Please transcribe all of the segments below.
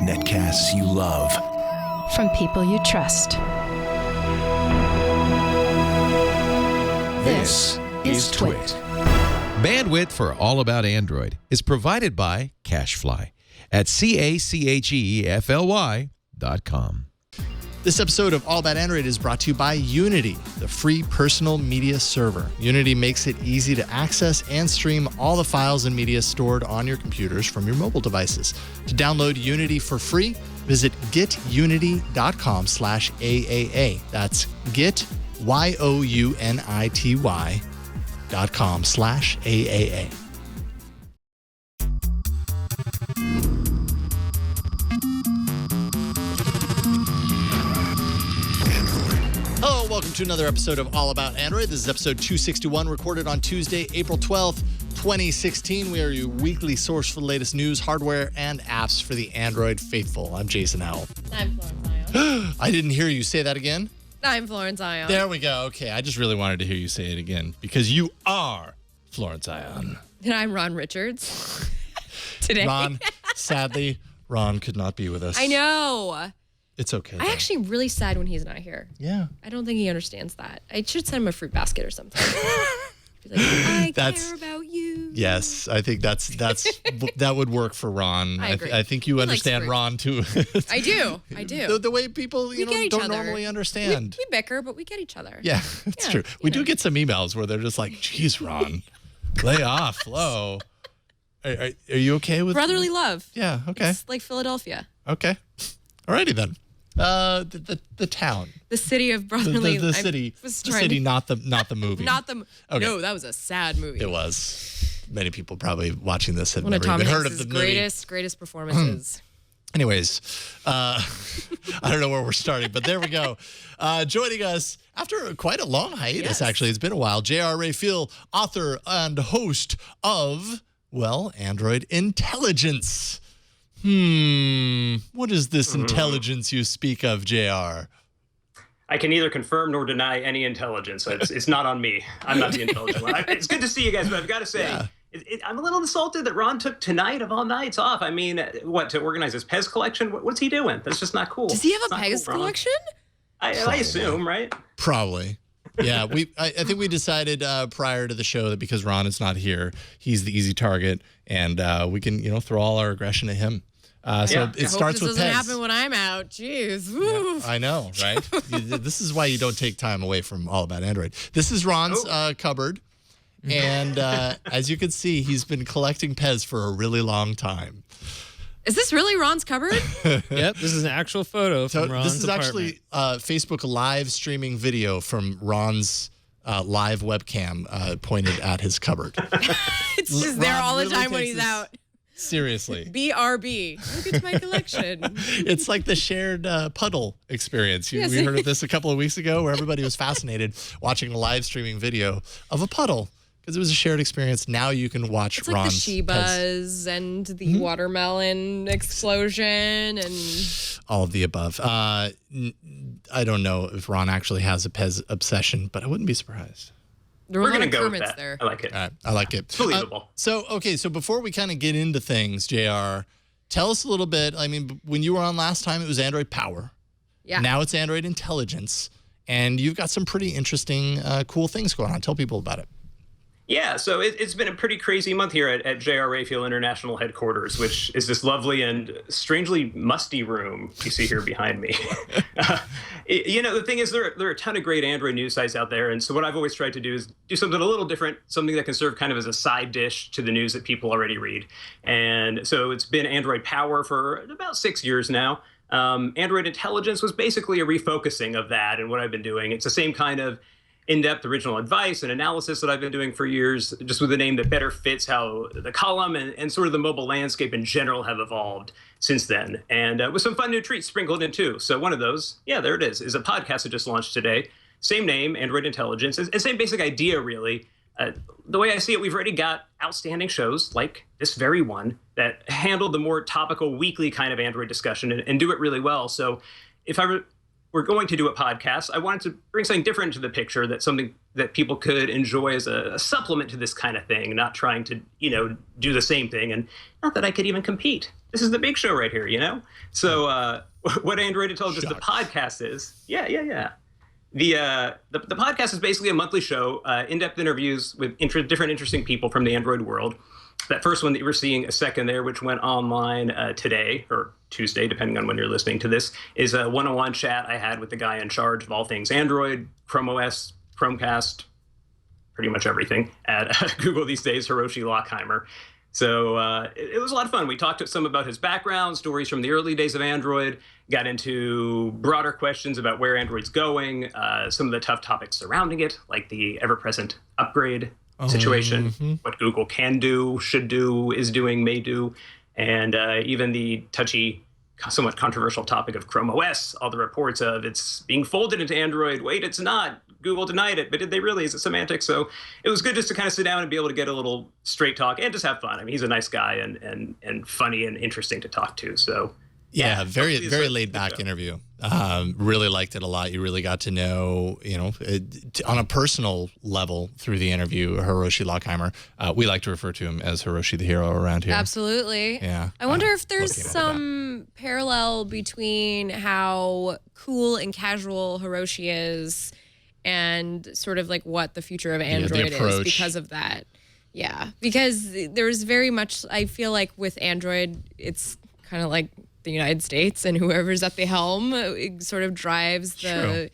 Netcasts you love. From people you trust. This is Twit. Bandwidth for All About Android is provided by CacheFly at CACHEFLY.com. This episode of All About Android is brought to you by Unity, the free personal media server. Unity makes it easy to access and stream all the files and media stored on your computers from your mobile devices. To download Unity for free, visit getunity.com/AAA. That's GetYounity.com/AAA. Hello, welcome to another episode of All About Android. This is episode 261, recorded on Tuesday, April 12th, 2016. We are your weekly source for the latest news, hardware, and apps for the Android faithful. I'm Jason Howell. I'm Florence Ion. I didn't hear you say that again. I'm Florence Ion. There we go. Okay, I just really wanted to hear you say it again because you are Florence Ion. And I'm Ron Richards. Today. Ron, sadly, Ron could not be with us. I know. It's okay. I actually am really sad when he's not here. Yeah. I don't think he understands that. I should send him a fruit basket or something. Be like, I care about you. Yes, I think that's that would work for Ron. I agree. I think you understand Ron too. I do. The way people don't normally understand. We bicker, but we get each other. Yeah, it's true. We do get some emails where they're just like, "Geez, Ron, lay off, Flo." Are you okay with brotherly love? Yeah. Okay. It's like Philadelphia. Okay. Alrighty then. The town. The city of brotherly the city. The city, not the movie. Not the okay. No, that was a sad movie. It was. Many people probably watching this have One never even heard of the movie. Greatest performances. Anyways, I don't know where we're starting, but there we go. Joining us after quite a long hiatus, actually. It's been a while. Raphael, author and host of, Android Intelligence. What is this intelligence you speak of, JR? I can neither confirm nor deny any intelligence. It's not on me. I'm not the intelligent one. It's good to see you guys, but I've got to say, I'm a little insulted that Ron took tonight of all nights off. I mean, to organize his Pez collection? What's he doing? That's just not cool. Does he have a Pez collection? I assume, right? Probably. Yeah, I think we decided prior to the show that because Ron is not here, he's the easy target, and we can throw all our aggression at him. So it starts with Pez. This doesn't happen when I'm out. Jeez. Yeah, I know, right? This is why you don't take time away from All About Android. This is Ron's cupboard. And as you can see, he's been collecting Pez for a really long time. Is this really Ron's cupboard? Yep, this is an actual photo from Ron's This is actually Facebook live streaming video from Ron's live webcam pointed at his cupboard. It's just there all the time when he's out. Seriously. BRB. Look at my collection. It's like the shared puddle experience. We heard of this a couple of weeks ago where everybody was fascinated watching a live streaming video of a puddle because it was a shared experience. Now you can watch it's Ron's like the Shebas and the watermelon explosion and all of the above. I don't know if Ron actually has a Pez obsession, but I wouldn't be surprised. We're going to go with that. There. I like it. All right, I like it. It's believable. So before we kind of get into things, JR, tell us a little bit. I mean, when you were on last time, it was Android Power. Yeah. Now it's Android Intelligence. And you've got some pretty interesting, cool things going on. Tell people about it. Yeah, so it's been a pretty crazy month here at J.R. Raphael International Headquarters, which is this lovely and strangely musty room you see here behind me. The thing is, there are a ton of great Android news sites out there, and so what I've always tried to do is do something a little different, something that can serve kind of as a side dish to the news that people already read. And so it's been Android Power for about 6 years now. Android Intelligence was basically a refocusing of that and what I've been doing. It's the same kind of in-depth original advice and analysis that I've been doing for years, just with a name that better fits how the column and sort of the mobile landscape in general have evolved since then. And with some fun new treats sprinkled in too. So one of those, there it is a podcast that just launched today. Same name, Android Intelligence, and same basic idea, really. The way I see it, we've already got outstanding shows like this very one that handle the more topical weekly kind of Android discussion and do it really well. So if I we're going to do a podcast, I wanted to bring something different to the picture, that something that people could enjoy as a supplement to this kind of thing, not trying to, do the same thing. And not that I could even compete. This is the big show right here, So what Android Intelligence, the podcast is, The podcast is basically a monthly show, in-depth interviews with different interesting people from the Android world. That first one that you were seeing a second there, which went online today or Tuesday, depending on when you're listening to this, is a one-on-one chat I had with the guy in charge of all things Android, Chrome OS, Chromecast, pretty much everything at Google these days, Hiroshi Lockheimer. So it was a lot of fun. We talked to some about his background, stories from the early days of Android, got into broader questions about where Android's going, some of the tough topics surrounding it, like the ever-present upgrade situation, what Google can do, should do, is doing, may do, and even the touchy, somewhat controversial topic of Chrome OS, all the reports of it's being folded into Android. Wait, it's not. Google denied it, but did they really? Is it semantics? So it was good just to kind of sit down and be able to get a little straight talk and just have fun. I mean, he's a nice guy and funny and interesting to talk to. So yeah, very laid back interview. Really liked it a lot. You really got to know, on a personal level through the interview, Hiroshi Lockheimer. We like to refer to him as Hiroshi the hero around here. Absolutely. Yeah. I wonder if there's some parallel between how cool and casual Hiroshi is and sort of like what the future of Android is because of that. Yeah. Because there's very much, I feel like with Android, it's kind of like the United States, and whoever's at the helm sort of drives the,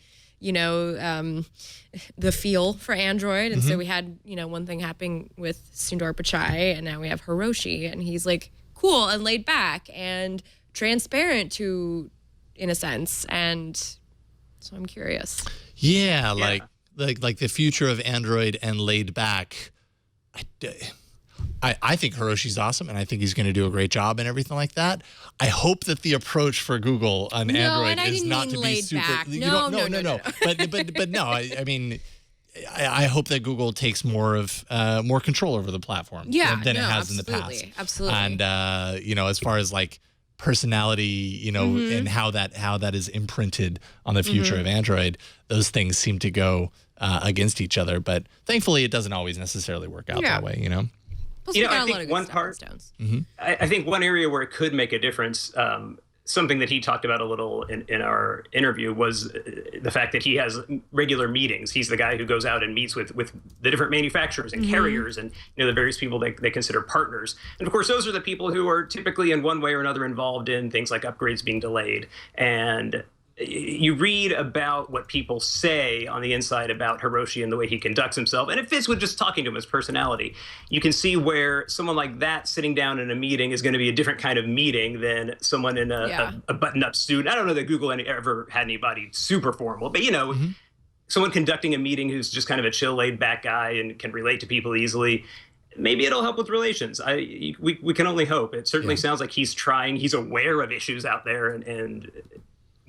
the feel for Android. And so we had, one thing happening with Sundar Pichai, and now we have Hiroshi, and he's like cool and laid back and transparent in a sense. And so I'm curious. Yeah, like the future of Android and laid back. I think Hiroshi's awesome, and I think he's going to do a great job and everything like that. I hope that the approach for Google on Android is not to be super. Back. No. But no, I mean, I hope that Google takes more control over the platform than it has in the past. Absolutely. And as far as like personality, and how that is imprinted on the future of Android, those things seem to go against each other. But thankfully, it doesn't always necessarily work out that way. I think one part, I think one area where it could make a difference, something that he talked about a little in our interview was the fact that he has regular meetings. He's the guy who goes out and meets with the different manufacturers and carriers and the various people they consider partners. And of course, those are the people who are typically in one way or another involved in things like upgrades being delayed. And you read about what people say on the inside about Hiroshi and the way he conducts himself, and it fits with just talking to him, his personality. You can see where someone like that sitting down in a meeting is going to be a different kind of meeting than someone in a button-up suit. I don't know that Google ever had anybody super formal, but someone conducting a meeting who's just kind of a chill, laid-back guy and can relate to people easily. Maybe it'll help with relations. We can only hope. It certainly sounds like he's trying. He's aware of issues out there and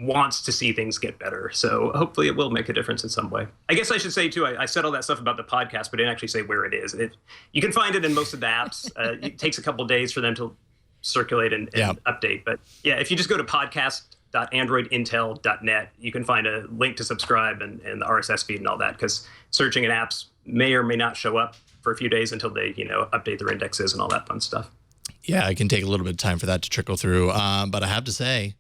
wants to see things get better. So hopefully it will make a difference in some way. I guess I should say, too, I said all that stuff about the podcast, but didn't actually say where it is. You can find it in most of the apps. It takes a couple of days for them to circulate and update. But yeah, if you just go to podcast.androidintel.net, you can find a link to subscribe and the RSS feed and all that, because searching in apps may or may not show up for a few days until they, update their indexes and all that fun stuff. Yeah, it can take a little bit of time for that to trickle through. But I have to say,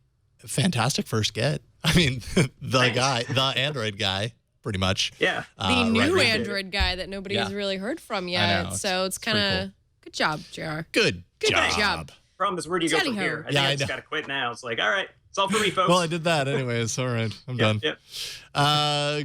fantastic first get. I mean, the Android guy, pretty much. Yeah. The new Android guy that nobody's really heard from yet. So it's kind of good job, JR. Good job. Problem is, where do you go from here? I just got to quit now. It's like, all right, it's all for me, folks. Well, I did that anyway. It's all right. I'm done. Yep.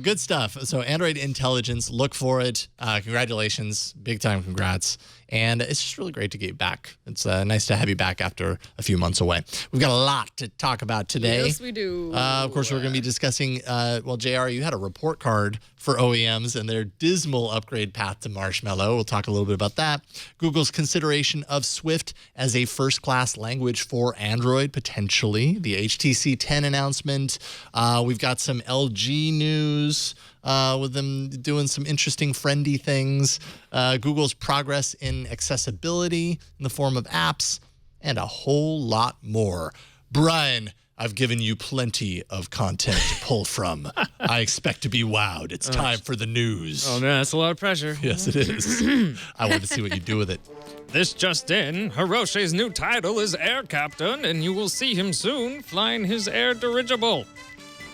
Good stuff. So Android Intelligence, look for it. Congratulations. Big time congrats. And it's just really great to get you back. It's nice to have you back after a few months away. We've got a lot to talk about today. Yes, we do. Of course, we're going to be discussing, JR, you had a report card for OEMs and their dismal upgrade path to Marshmallow. We'll talk a little bit about that. Google's consideration of Swift as a first-class language for Android, potentially. The HTC 10 announcement. We've got some LG news with them doing some interesting friendly things. Google's progress in accessibility in the form of apps, and a whole lot more. Brian, I've given you plenty of content to pull from. I expect to be wowed. It's time for the news. Oh, man, that's a lot of pressure. Yes, it is. I want to see what you do with it. This just in, Hiroshi's new title is Air Captain, and you will see him soon flying his air dirigible.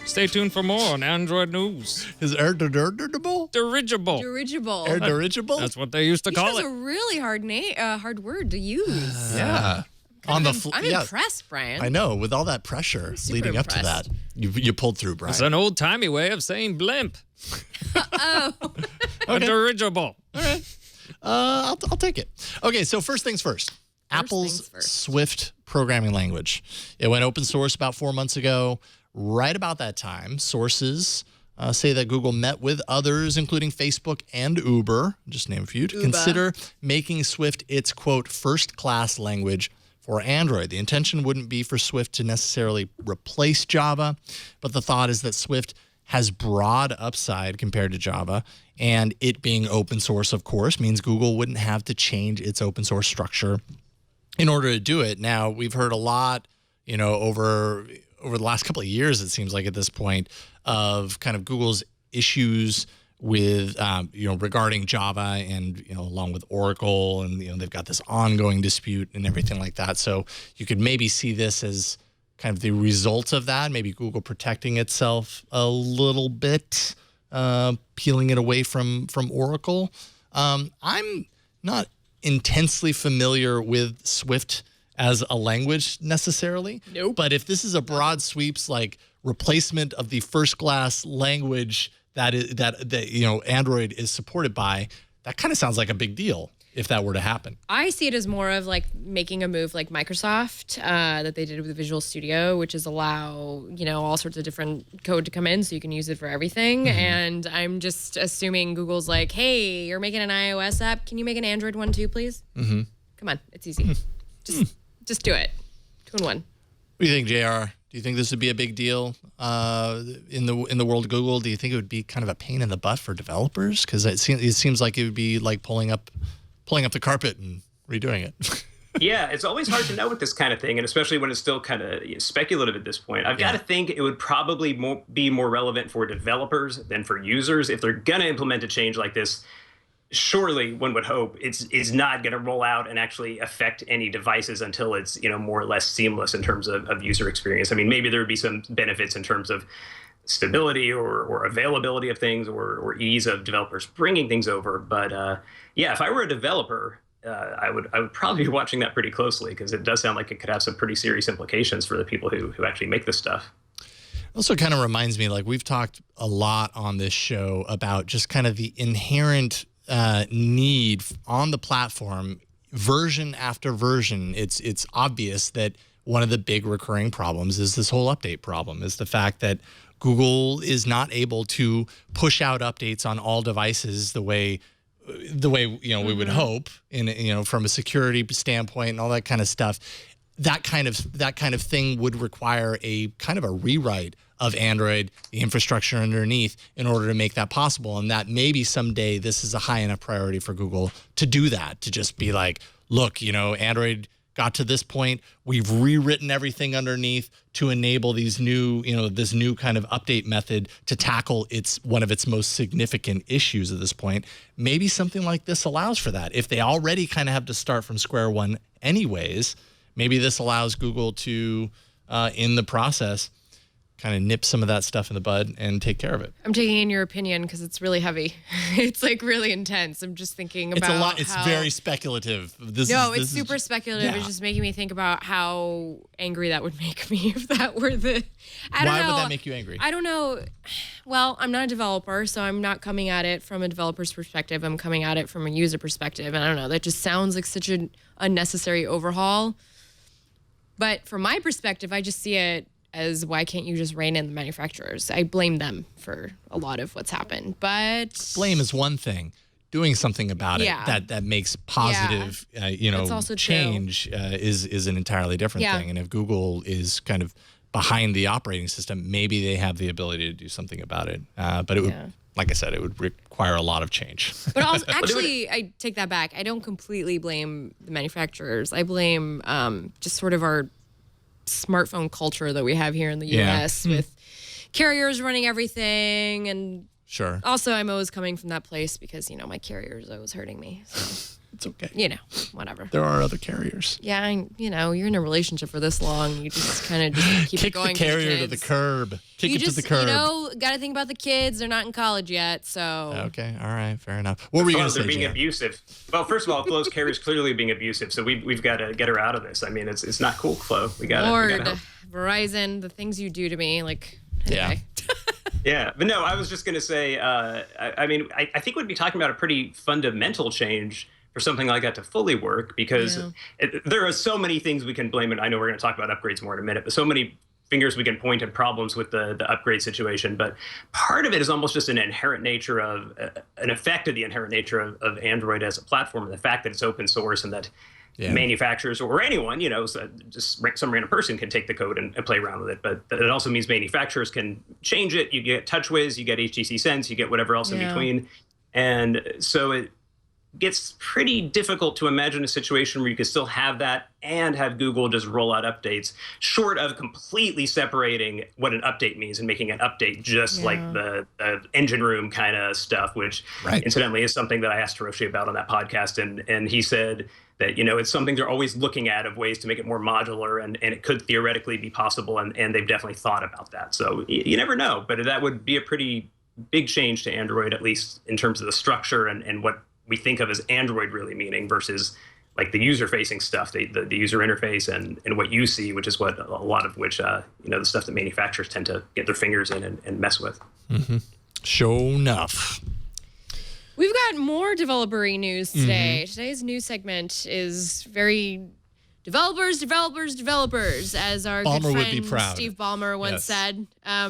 Stay tuned for more on Android news. Is air dirigible? Dirigible. Dirigible. Air dirigible? That's what they used to call It's it. a really hard word to use. Yeah. I'm impressed, Brian. I know. With all that pressure leading up to that, you pulled through, Brian. It's an old-timey way of saying blimp. A dirigible. All right. I'll take it. Okay, so first things first. Apple's Swift programming language. It went open source about 4 months ago. Right about that time, sources say that Google met with others, including Facebook and Uber, just name a few, to consider making Swift its, quote, first-class language for Android. The intention wouldn't be for Swift to necessarily replace Java, but the thought is that Swift has broad upside compared to Java, and it being open source, of course, means Google wouldn't have to change its open source structure in order to do it. Now, we've heard a lot, over the last couple of years, it seems like at this point, of kind of Google's issues with, regarding Java and, along with Oracle, and, they've got this ongoing dispute and everything like that. So you could maybe see this as kind of the result of that, maybe Google protecting itself a little bit, peeling it away from Oracle. I'm not intensely familiar with Swift as a language necessarily. Nope. But if this is a broad sweeps like replacement of the first class language that Android is supported by, that kind of sounds like a big deal if that were to happen. I see it as more of like making a move like Microsoft that they did with Visual Studio, which is allow, all sorts of different code to come in so you can use it for everything. Mm-hmm. And I'm just assuming Google's like, hey, you're making an iOS app. Can you make an Android one too, please? Mm-hmm. Come on. It's easy. Just do it. 2 in 1. What do you think, JR? Do you think this would be a big deal in the world of Google? Do you think it would be kind of a pain in the butt for developers? Because it seems like it would be like pulling up the carpet and redoing it. Yeah, it's always hard to know with this kind of thing, and especially when it's still kind of speculative at this point. I've got to think it would probably be more relevant for developers than for users. If they're going to implement a change like this, surely one would hope it's not going to roll out and actually affect any devices until it's more or less seamless in terms of user experience. I mean, maybe there would be some benefits in terms of stability or availability of things or ease of developers bringing things over. But if I were a developer, I would probably be watching that pretty closely, because it does sound like it could have some pretty serious implications for the people who actually make this stuff. Also kind of reminds me, like we've talked a lot on this show about just kind of the inherent need on the platform, version after version. It's obvious that one of the big recurring problems is this whole update problem, is the fact that Google is not able to push out updates on all devices the way we would hope, from a security standpoint and all that kind of stuff. That kind of thing would require a kind of a rewrite of Android, the infrastructure underneath, in order to make that possible. And that maybe someday this is a high enough priority for Google to do that, to just be like, look, Android got to this point, we've rewritten everything underneath to enable these new, this new kind of update method to tackle one of its most significant issues at this point. Maybe something like this allows for that. If they already kind of have to start from square one anyways, maybe this allows Google to, in the process, kind of nip some of that stuff in the bud and take care of it. I'm taking in your opinion because it's really heavy. It's like really intense. I'm just thinking about it's a lot. It's very speculative. It's super speculative. Yeah. It's just making me think about how angry that would make me if that were the. Why would that make you angry? I don't know. Well, I'm not a developer, so I'm not coming at it from a developer's perspective. I'm coming at it from a user perspective, and I don't know. That just sounds like such an unnecessary overhaul. But from my perspective, I just see it as, why can't you just rein in the manufacturers? I blame them for a lot of what's happened, but blame is one thing. Doing something about it that makes positive, change is an entirely different thing. And if Google is kind of behind the operating system, maybe they have the ability to do something about it. But it would, like I said, it would require a lot of change. But also, actually, I take that back. I don't completely blame the manufacturers. I blame just sort of our smartphone culture that we have here in the U.S. with carriers running everything. And Sure. also, I'm always coming from that place because, my carrier is always hurting me. So, It's okay. Whatever. There are other carriers. Yeah, you're in a relationship for this long. You just kind of just keep Kick it going. the carrier for to the curb. Kick it to the curb. Got to think about the kids. They're not in college yet, so. Okay, all right, fair enough. What were you going to say, They're being Jan? abusive. Well, first of all, Flo's carrier's clearly being abusive, so we've got to get her out of this. I mean, it's not cool, Flo. We got to help. Verizon, the things you do to me, like. Anyway. Yeah. Yeah, but no, I was just going to say, I think we'd be talking about a pretty fundamental change for something like that to fully work, because there are so many things we can blame it. I know we're going to talk about upgrades more in a minute, but so many fingers we can point at problems with the upgrade situation. But part of it is almost just an inherent nature of an effect of the inherent nature of Android as a platform, and the fact that it's open source and that manufacturers or anyone, so just some random person can take the code and play around with it. But it also means manufacturers can change it. You get TouchWiz, you get HTC Sense, you get whatever else in between. And so it gets pretty difficult to imagine a situation where you could still have that and have Google just roll out updates, short of completely separating what an update means and making an update just like the engine room kind of stuff, which incidentally is something that I asked Hiroshi about on that podcast. And he said that, it's something they're always looking at of ways to make it more modular, and it could theoretically be possible. And they've definitely thought about that. So you never know, but that would be a pretty big change to Android, at least in terms of the structure and what we think of as Android really meaning versus like the user-facing stuff, the user interface and what you see, which is what a lot of which, the stuff that manufacturers tend to get their fingers in and mess with. Mm-hmm. Sure enough. We've got more developer-y news today. Today's news segment is very developers, as our Ballmer good would be friend proud. Steve Ballmer once said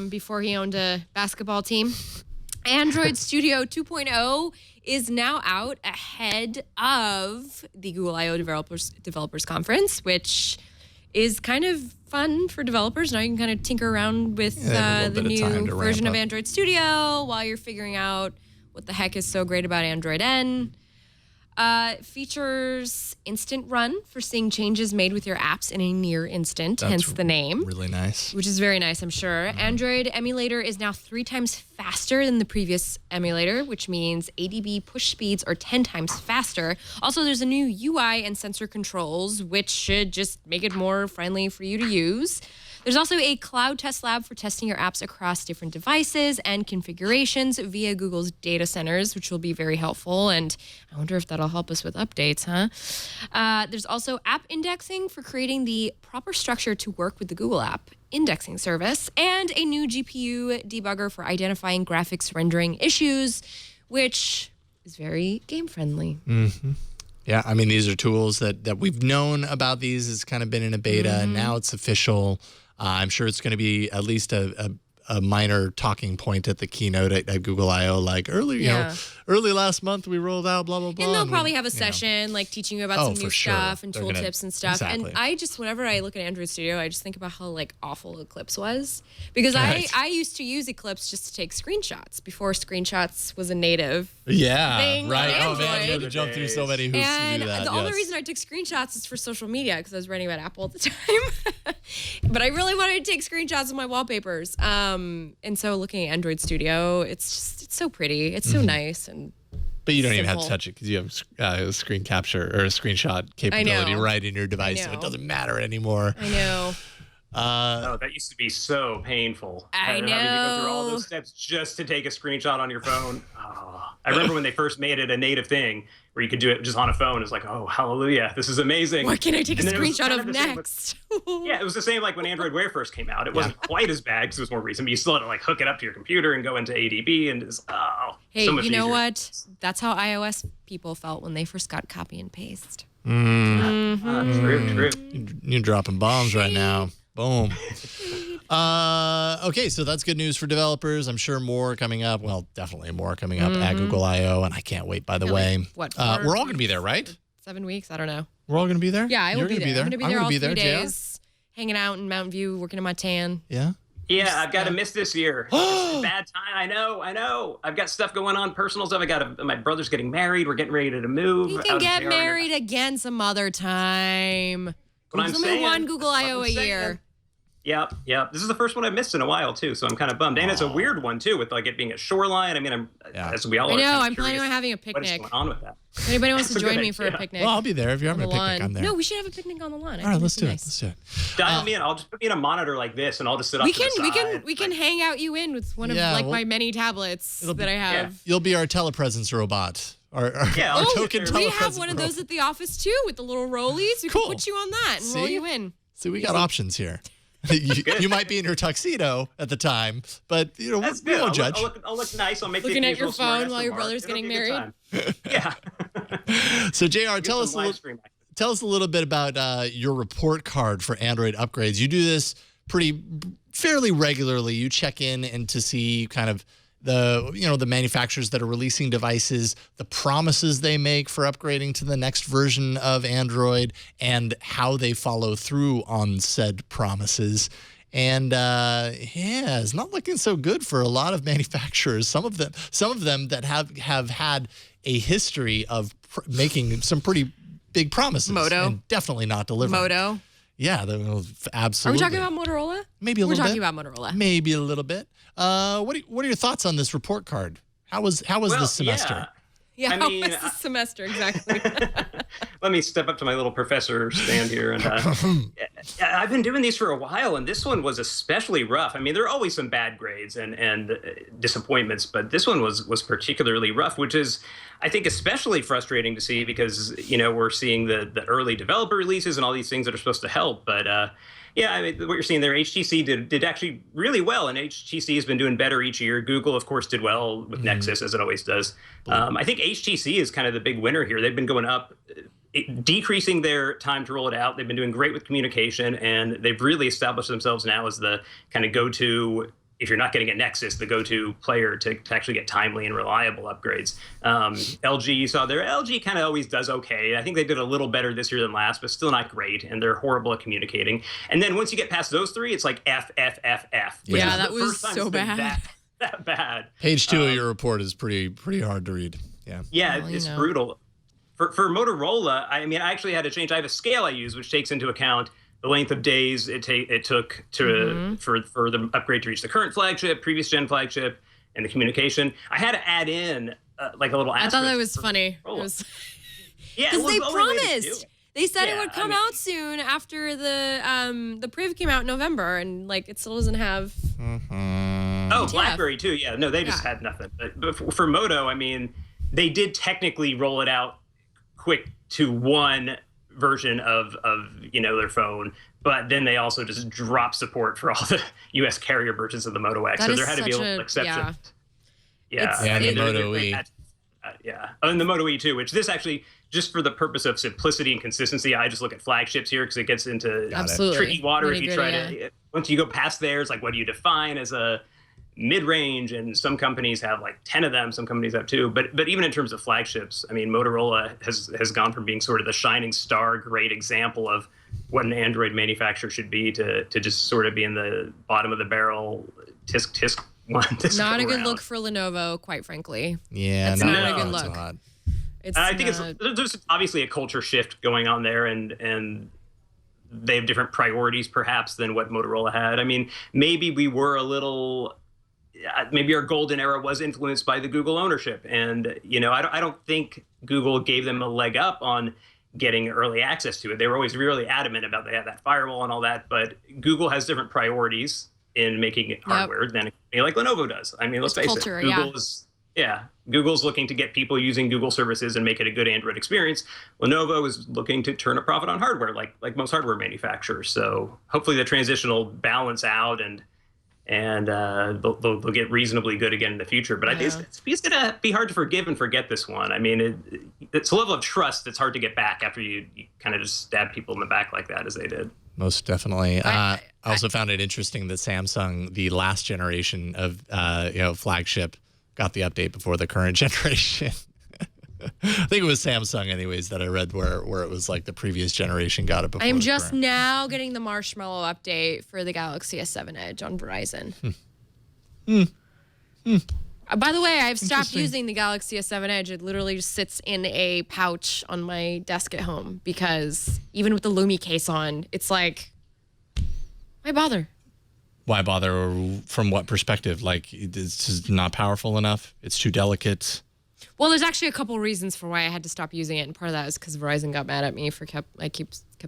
before he owned a basketball team. Android Studio 2.0 is now out ahead of the Google I/O Developers Conference, which is kind of fun for developers. Now you can kind of tinker around with the new version of Android Studio while you're figuring out what the heck is so great about Android N. Features instant run for seeing changes made with your apps in a near instant, hence the name. Really nice. Which is very nice, I'm sure. Android emulator is now 3 times faster than the previous emulator, which means ADB push speeds are 10 times faster. Also, there's a new UI and sensor controls, which should just make it more friendly for you to use. There's also a cloud test lab for testing your apps across different devices and configurations via Google's data centers, which will be very helpful. And I wonder if that'll help us with updates, huh? There's also app indexing for creating the proper structure to work with the Google app indexing service, and a new GPU debugger for identifying graphics rendering issues, which is very game friendly. Mm-hmm. Yeah, I mean, these are tools that we've known about. These has kind of been in a beta, and now it's official. I'm sure it's going to be at least a minor talking point at the keynote at Google I/O, like early last month we rolled out blah blah blah. And they'll probably have a session like teaching you about some new stuff and tool tips and stuff. Exactly. And I just, whenever I look at Android Studio, I just think about how like awful Eclipse was, because I used to use Eclipse just to take screenshots before screenshots was a native thing on Oh man, Android. you had to jump through so many hoops And to do that. the only reason I took screenshots is for social media, because I was writing about Apple at the time. But I really wanted to take screenshots of my wallpapers. And so looking at Android Studio, it's so pretty. It's so nice. But you don't even have to touch it because you have a screen capture or a screenshot capability right in your device, so it doesn't matter anymore. I know. That used to be so painful. I know. Having to go through all those steps just to take a screenshot on your phone. I remember when they first made it a native thing where you could do it just on a phone. It's like, oh, hallelujah, this is amazing. What can I take a screenshot of next? Yeah, it was the same like when Android Wear first came out. It wasn't quite as bad because it was more recent, but you still had to like hook it up to your computer and go into ADB and just, hey, so much you know easier. what? That's how iOS people felt when they first got copy and paste. True. You're dropping bombs right now. Boom. Okay, so that's good news for developers. I'm sure more coming up. Well, definitely more coming up at Google I/O, and I can't wait, by the way. What? We're all going to be there, right? 7 weeks? I don't know. We're all going to be there? Yeah, I will You're be gonna there. I'm going to be there all 3 JR? days, hanging out in Mountain View, working on my tan. Yeah? Yeah, I've got to miss this year. It's a bad time. I know. I've got stuff going on, personal stuff. My brother's getting married. We're getting ready to move. You can get married again some other time. What I'm There's only saying, one Google I/O a year. Yep. This is the first one I've missed in a while too, so I'm kind of bummed. And it's a weird one too, with like it being a shoreline. I mean, as we all I are. know. Kind of I'm planning on having a what is picnic. going on with that? If anybody wants to That's a join good me for a idea. picnic, Well, I'll be there if you're having a on the picnic. lawn. I'm there. No, we should have a picnic on the lawn. All right, let's do it. Nice. Let's do it. Dial me in. I'll just put me in a monitor like this, and I'll just sit off We to the can side. we can hang out you in with one of my many tablets that I have. You'll be our telepresence robot. Our I'll token telepresence We have one of those robot. at the office too, with the little rollies. We Cool. can put you on that and roll See? you in. See, we got options here. You might be in your tuxedo at the time, but we That's good. won't judge. I'll look nice. I'll make Looking the at your occasional phone smartass while your remark. brother's It'll getting be a good married. time. Yeah. So, JR, Get tell some us live stream. Tell us a little bit about your report card for Android upgrades. You do this fairly regularly. You check in and to see kind of the manufacturers that are releasing devices, the promises they make for upgrading to the next version of Android, and how they follow through on said promises. And it's not looking so good for a lot of manufacturers. Some of them that have had a history of making some pretty big promises Moto. and definitely not delivering. Moto. Yeah, absolutely. Are we talking about Motorola? Maybe a We're little bit. talking about Motorola. Maybe a little bit. What are your thoughts on this report card? How was this semester? Yeah, I mean, how was the semester exactly? Let me step up to my little professor stand here. And I've been doing these for a while, and this one was especially rough. I mean, there are always some bad grades and disappointments, but this one was particularly rough, which is, I think, especially frustrating to see because, we're seeing the early developer releases and all these things that are supposed to help. But I mean, what you're seeing there, HTC did actually really well, and HTC has been doing better each year. Google, of course, did well with Nexus, as it always does. I think HTC is kind of the big winner here. They've been going up, decreasing their time to roll it out. They've been doing great with communication, and they've really established themselves now as the kind of go-to, if you're not getting a Nexus, the go-to player to actually get timely and reliable upgrades. LG, you saw there. LG kind of always does okay. I think they did a little better this year than last, but still not great, and they're horrible at communicating. And then once you get past those three, it's like F, F, F, F. which Yeah, is that the was first time so it's been bad. That bad. Page 2 of your report is pretty hard to read. Yeah. Yeah, it's brutal. For Motorola, I mean, I actually had to change. I have a scale I use, which takes into account the length of days it took to for the upgrade to reach the current flagship, previous gen flagship, and the communication. I had to add in like a little asterisk. I thought that was funny. Because Because they promised. They said it would come out soon after the Priv came out in November, and like it still doesn't have. Oh, Blackberry too. Yeah, no, they just had nothing. But for Moto, I mean, they did technically roll it out quick to one version of their phone, but then they also just dropped support for all the U.S. carrier versions of the Moto X. So there had to be a little exception. Yeah, and the Moto E. And the Moto E too, which this actually, just for the purpose of simplicity and consistency, I just look at flagships here because it gets into tricky water if you try to. Once you go past there, it's like, what do you define as a mid-range? And some companies have like 10 of them, some companies have 2. But even in terms of flagships, I mean, Motorola has gone from being sort of the shining star, great example of what an Android manufacturer should be to just sort of being the bottom of the barrel tisk one. Not a good look for Lenovo, quite frankly. Yeah, it's not a good look. I think there's obviously a culture shift going on there, and they have different priorities perhaps than what Motorola had. I mean, maybe we were a little. Maybe our golden era was influenced by the Google ownership. And, I don't think Google gave them a leg up on getting early access to it. They were always really adamant about they had that firewall and all that. But Google has different priorities in making hardware than a company like Lenovo does. I mean, let's face it. Google's looking to get people using Google services and make it a good Android experience. Lenovo is looking to turn a profit on hardware like most hardware manufacturers. So hopefully the transition will balance out and they'll get reasonably good again in the future. But I think it's going to be hard to forgive and forget this one. I mean, it's a level of trust that's hard to get back after you kind of just stab people in the back like that as they did. Most definitely. I also found it interesting that Samsung, the last generation of flagship, got the update before the current generation. I think it was Samsung, anyways, that I read where it was like the previous generation got it before. I'm just now getting the Marshmallow update for the Galaxy S7 Edge on Verizon. By the way, I've stopped using the Galaxy S7 Edge. It literally just sits in a pouch on my desk at home because even with the Lumi case on, it's like, Why bother? Why bother? From what perspective? Like, it's just not powerful enough? It's too delicate? Well, there's actually a couple reasons for why I had to stop using it, and part of that is because Verizon got mad at me for kept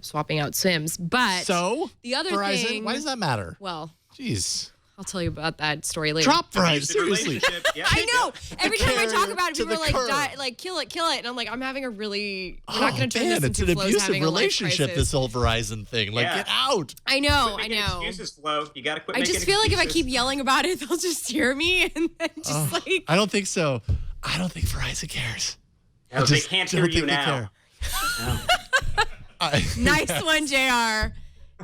swapping out SIMs. But so the other Verizon, thing, why does that matter? Well, jeez, I'll tell you about that story later. Drop Verizon, seriously. Yeah. I know. Every time I talk about it, to people are the like, curb. kill it. And I'm like, I'm having a really, we're not going to turn man, this it's into an Flo's abusive having a life relationship, crisis. this whole Verizon thing. Like, Yeah. get out. I know. Excuses, Flo. You got to quit I making just feel like if I excuses. keep yelling about it, they'll just hear me and then just like. I don't think so. I don't think Verizon cares. No, they can't hear you now. Nice one, JR.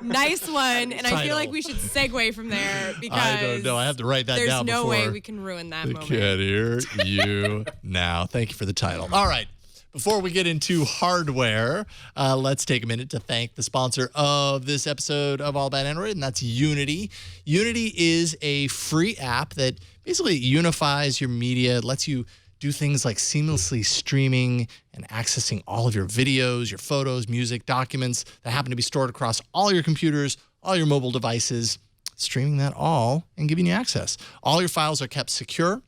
Nice one. And I Title. feel like we should segue from there because I don't know. I have to write that there's down no before. way we can ruin that They moment. can't hear you now. Thank you for the title. All right. Before we get into hardware, let's take a minute to thank the sponsor of this episode of All About Android, and that's Unity. Unity is a free app that basically unifies your media. It lets you do things like seamlessly streaming and accessing all of your videos, your photos, music, documents that happen to be stored across all your computers, all your mobile devices, streaming that all and giving you access. All your files are kept secure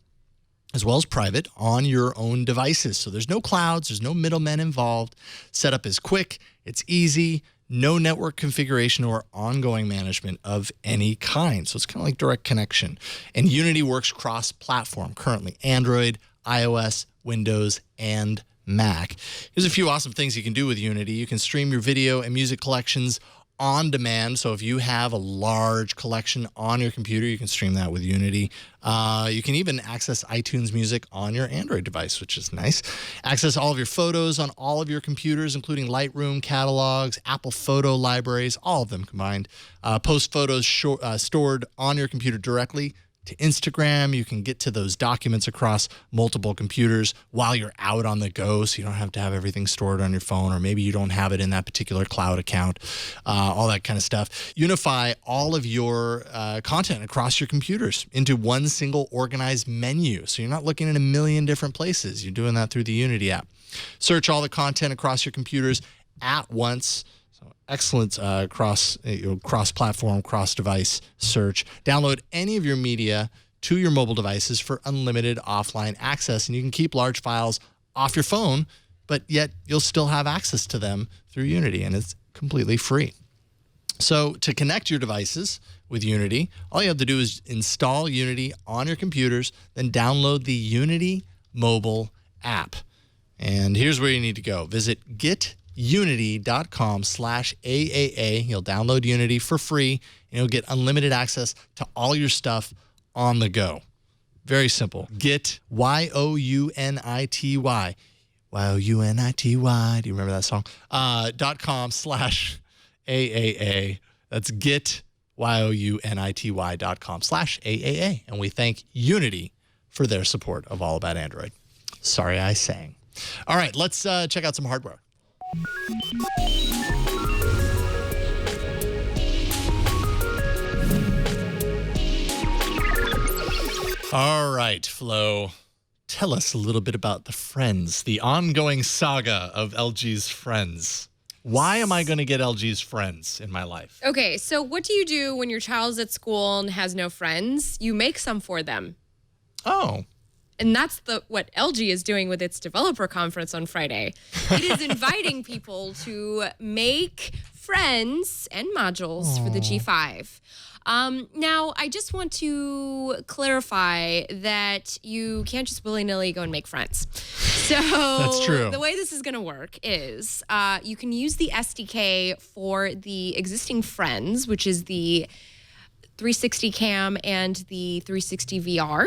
as well as private on your own devices. So there's no clouds, there's no middlemen involved. Setup is quick, it's easy, no network configuration or ongoing management of any kind. So it's kind of like direct connection. And Unity works cross-platform currently, Android, iOS, Windows, and Mac. Here's a few awesome things you can do with Unity. You can stream your video and music collections on demand. So if you have a large collection on your computer, you can stream that with Unity. You can even access iTunes Music on your Android device, which is nice. Access all of your photos on all of your computers, including Lightroom, catalogs, Apple photo libraries, all of them combined. Post photos stored on your computer directly to Instagram. You can get to those documents across multiple computers while you're out on the go, so you don't have to have everything stored on your phone, or maybe you don't have it in that particular cloud account, all that kind of stuff. Unify all of your content across your computers into one single organized menu, so you're not looking at a million different places. You're doing that through the Unity app. Search all the content across your computers at once. Excellent cross-platform, cross-device search. Download any of your media to your mobile devices for unlimited offline access, and you can keep large files off your phone, but yet you'll still have access to them through Unity, and it's completely free. So to connect your devices with Unity, all you have to do is install Unity on your computers, then download the Unity mobile app. And here's where you need to go. Visit getunity.com/AAA. You'll download Unity for free, and you'll get unlimited access to all your stuff on the go. Very simple. Get YOUNITY. YOUNITY. Do you remember that song? .com/AAA. That's get YOUNITY.com/AAA. And we thank Unity for their support of All About Android. Sorry I sang. All right, let's check out some hardware. All right, Flo, tell us a little bit about the Friends, the ongoing saga of LG's Friends. Why am I going to get LG's Friends in my life? Okay, so what do you do when your child's at school and has no friends? You make some for them. Oh. And that's what LG is doing with its developer conference on Friday. It is inviting people to make friends and modules for the G5. Now, I just want to clarify that you can't just willy-nilly go and make friends. So That's true. The way this is going to work is you can use the SDK for the existing friends, which is the 360 cam and the 360 VR,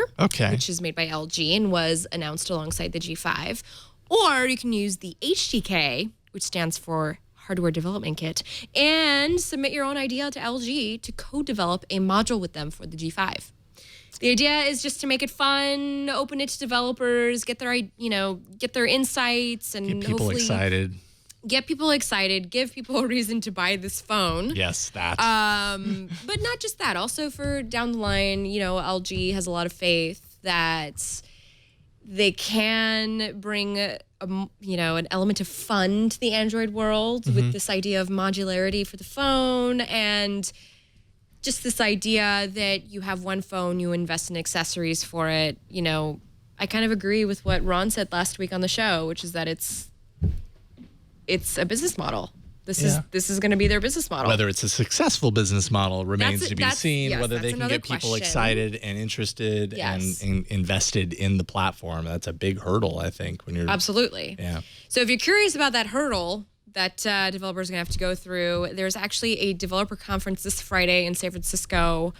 which is made by LG and was announced alongside the G5. Or you can use the HDK, which stands for Hardware Development Kit, and submit your own idea to LG to co-develop a module with them for the G5. The idea is just to make it fun, open it to developers, get their insights, and get people excited. Get people excited, give people a reason to buy this phone. Yes, that. But not just that. Also for down the line, LG has a lot of faith that they can bring an element of fun to the Android world with this idea of modularity for the phone. And just this idea that you have one phone, you invest in accessories for it. You know, I kind of agree with what Ron said last week on the show, which is that it's a business model. This is going to be their business model. Whether it's a successful business model remains to be seen. Yes, whether they can get people question. excited and interested and invested in the platform. That's a big hurdle, I think, when you're absolutely. Yeah. So if you're curious about that hurdle that developers are going to have to go through, there's actually a developer conference this Friday in San Francisco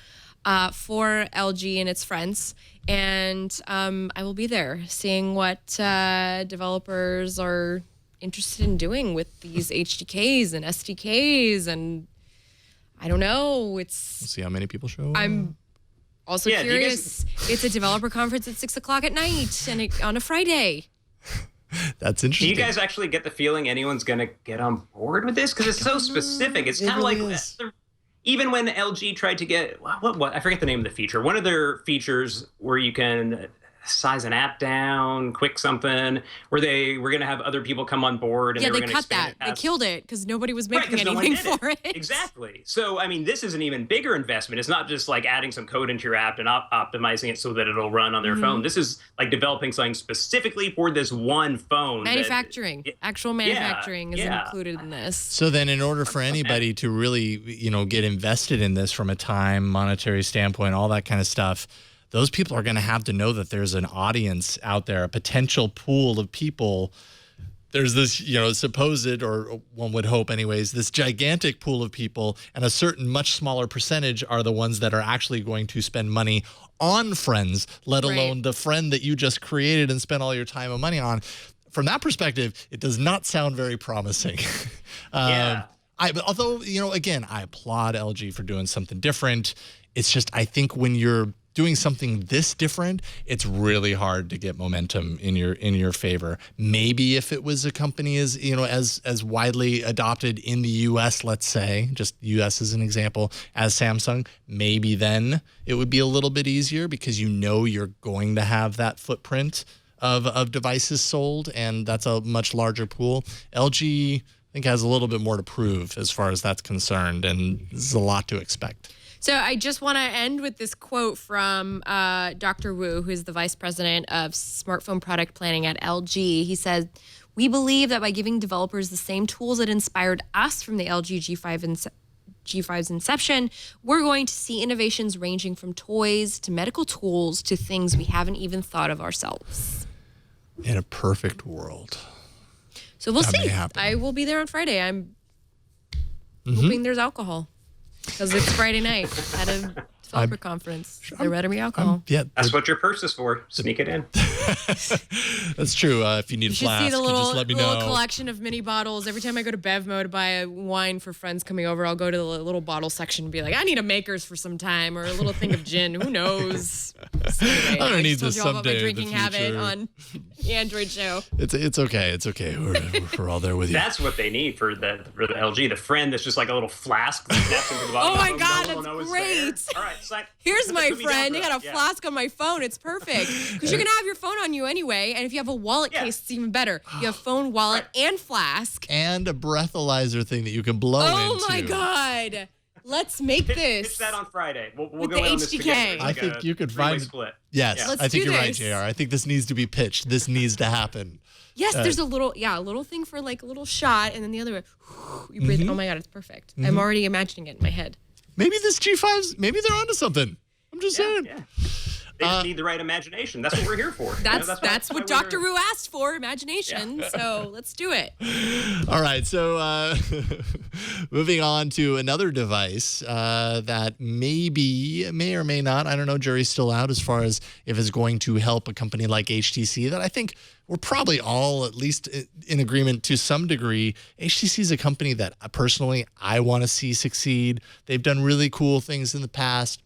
for LG and its friends. And I will be there seeing what developers are interested in doing with these HDKs and SDKs, and I don't know. We'll see how many people show up. I'm also curious. It's a developer conference at 6:00 at night and on a Friday. That's interesting. Do you guys actually get the feeling anyone's going to get on board with this? Because it's so specific. It's kind of like even when LG tried to get what I forget the name of the feature. One of their features where you can size an app down, quick something, where they were going to have other people come on board. And they were cut that. They killed it because nobody was making anything for it. Exactly. So, I mean, this is an even bigger investment. It's not just like adding some code into your app and optimizing it so that it'll run on their phone. This is like developing something specifically for this one phone. Manufacturing. Actual manufacturing is included in this. So then in order for anybody to really, get invested in this from a time, monetary standpoint, all that kind of stuff, those people are going to have to know that there's an audience out there, a potential pool of people. There's this, supposed, or one would hope anyways, this gigantic pool of people, and a certain much smaller percentage are the ones that are actually going to spend money on friends, let alone the friend that you just created and spent all your time and money on. From that perspective, it does not sound very promising. Although, again, I applaud LG for doing something different. It's just, I think when you're doing something this different, it's really hard to get momentum in your favor. Maybe if it was a company as widely adopted in the US, let's say, just US as an example, as Samsung, maybe then it would be a little bit easier because you're going to have that footprint of devices sold, and that's a much larger pool. LG, I think, has a little bit more to prove as far as that's concerned, and this is a lot to expect. So I just want to end with this quote from Dr. Wu, who is the vice president of smartphone product planning at LG. He said, "We believe that by giving developers the same tools that inspired us from the LG G5's inception, we're going to see innovations ranging from toys to medical tools to things we haven't even thought of ourselves." In a perfect world. So we'll see. I will be there on Friday. I'm hoping there's alcohol. Because it's Friday night at a developer conference. There better be alcohol. That's what your purse is for. Sneak it in. That's true. If you need a flask, just let me know. Little collection of mini bottles. Every time I go to Bevmo to buy a wine for friends coming over, I'll go to the little bottle section and be like, I need a Makers for some time, or a little thing of gin. Who knows? So anyway, I'm gonna need this someday. About my drinking habit on the Android show. It's okay. It's okay. We're all there with you. That's what they need for the LG. The friend that's just like a little flask that snaps into the bottom. Oh my God, that's great. All right, here's my friend. I got a flask on my phone. It's perfect because you're gonna have your phone on you anyway, and if you have a wallet case, it's even better. You have phone, wallet, and flask, and a breathalyzer thing that you can blow into. Oh my God. Let's make this. Pitch that on Friday. We'll go the on this together. I think you could find split. Yes, Let's I think do you're right, this. JR. I think this needs to be pitched. This needs to happen. Yes, there's a little thing for like a little shot, and then the other way, you breathe. Oh my God, it's perfect. I'm already imagining it in my head. Maybe this G5's, maybe they're onto something. I'm just saying. Yeah. They just need the right imagination. That's what we're here for. That's what Dr. Wu asked for, imagination. Yeah. So let's do it. All right. So moving on to another device that may or may not, I don't know, jury's still out as far as if it's going to help a company like HTC that I think we're probably all at least in agreement to some degree. HTC is a company that personally I want to see succeed. They've done really cool things in the past.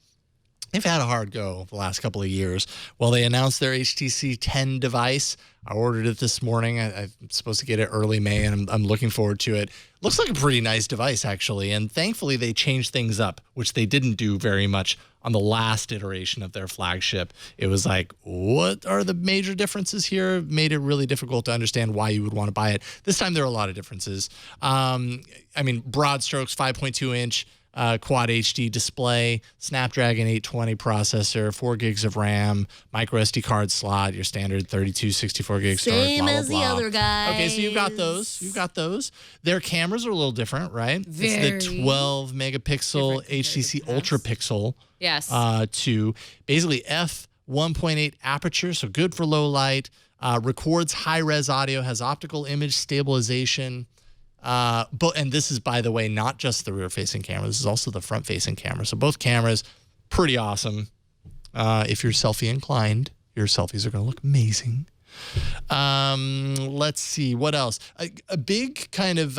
They've had a hard go the last couple of years. Well, they announced their HTC 10 device. I ordered it this morning. I'm supposed to get it early May, and I'm looking forward to it. Looks like a pretty nice device, actually. And thankfully, they changed things up, which they didn't do very much on the last iteration of their flagship. It was like, what are the major differences here? Made it really difficult to understand why you would want to buy it. This time, there are a lot of differences. Broad strokes, 5.2-inch. quad HD display, Snapdragon 820 processor, 4 gigs of RAM, micro SD card slot, your standard 32, 64 gig storage, Same blah, blah, as blah. the other guys. Okay, so you've got those. Their cameras are a little different, right? Very. It's the 12 megapixel HTC Ultra Pixel Yes. 2, basically f1.8 aperture, so good for low light. Records high-res audio, has optical image stabilization. And this is, by the way, not just the rear-facing camera. This is also the front-facing camera. So both cameras, pretty awesome. If you're selfie-inclined, your selfies are going to look amazing. Let's see what else. A big kind of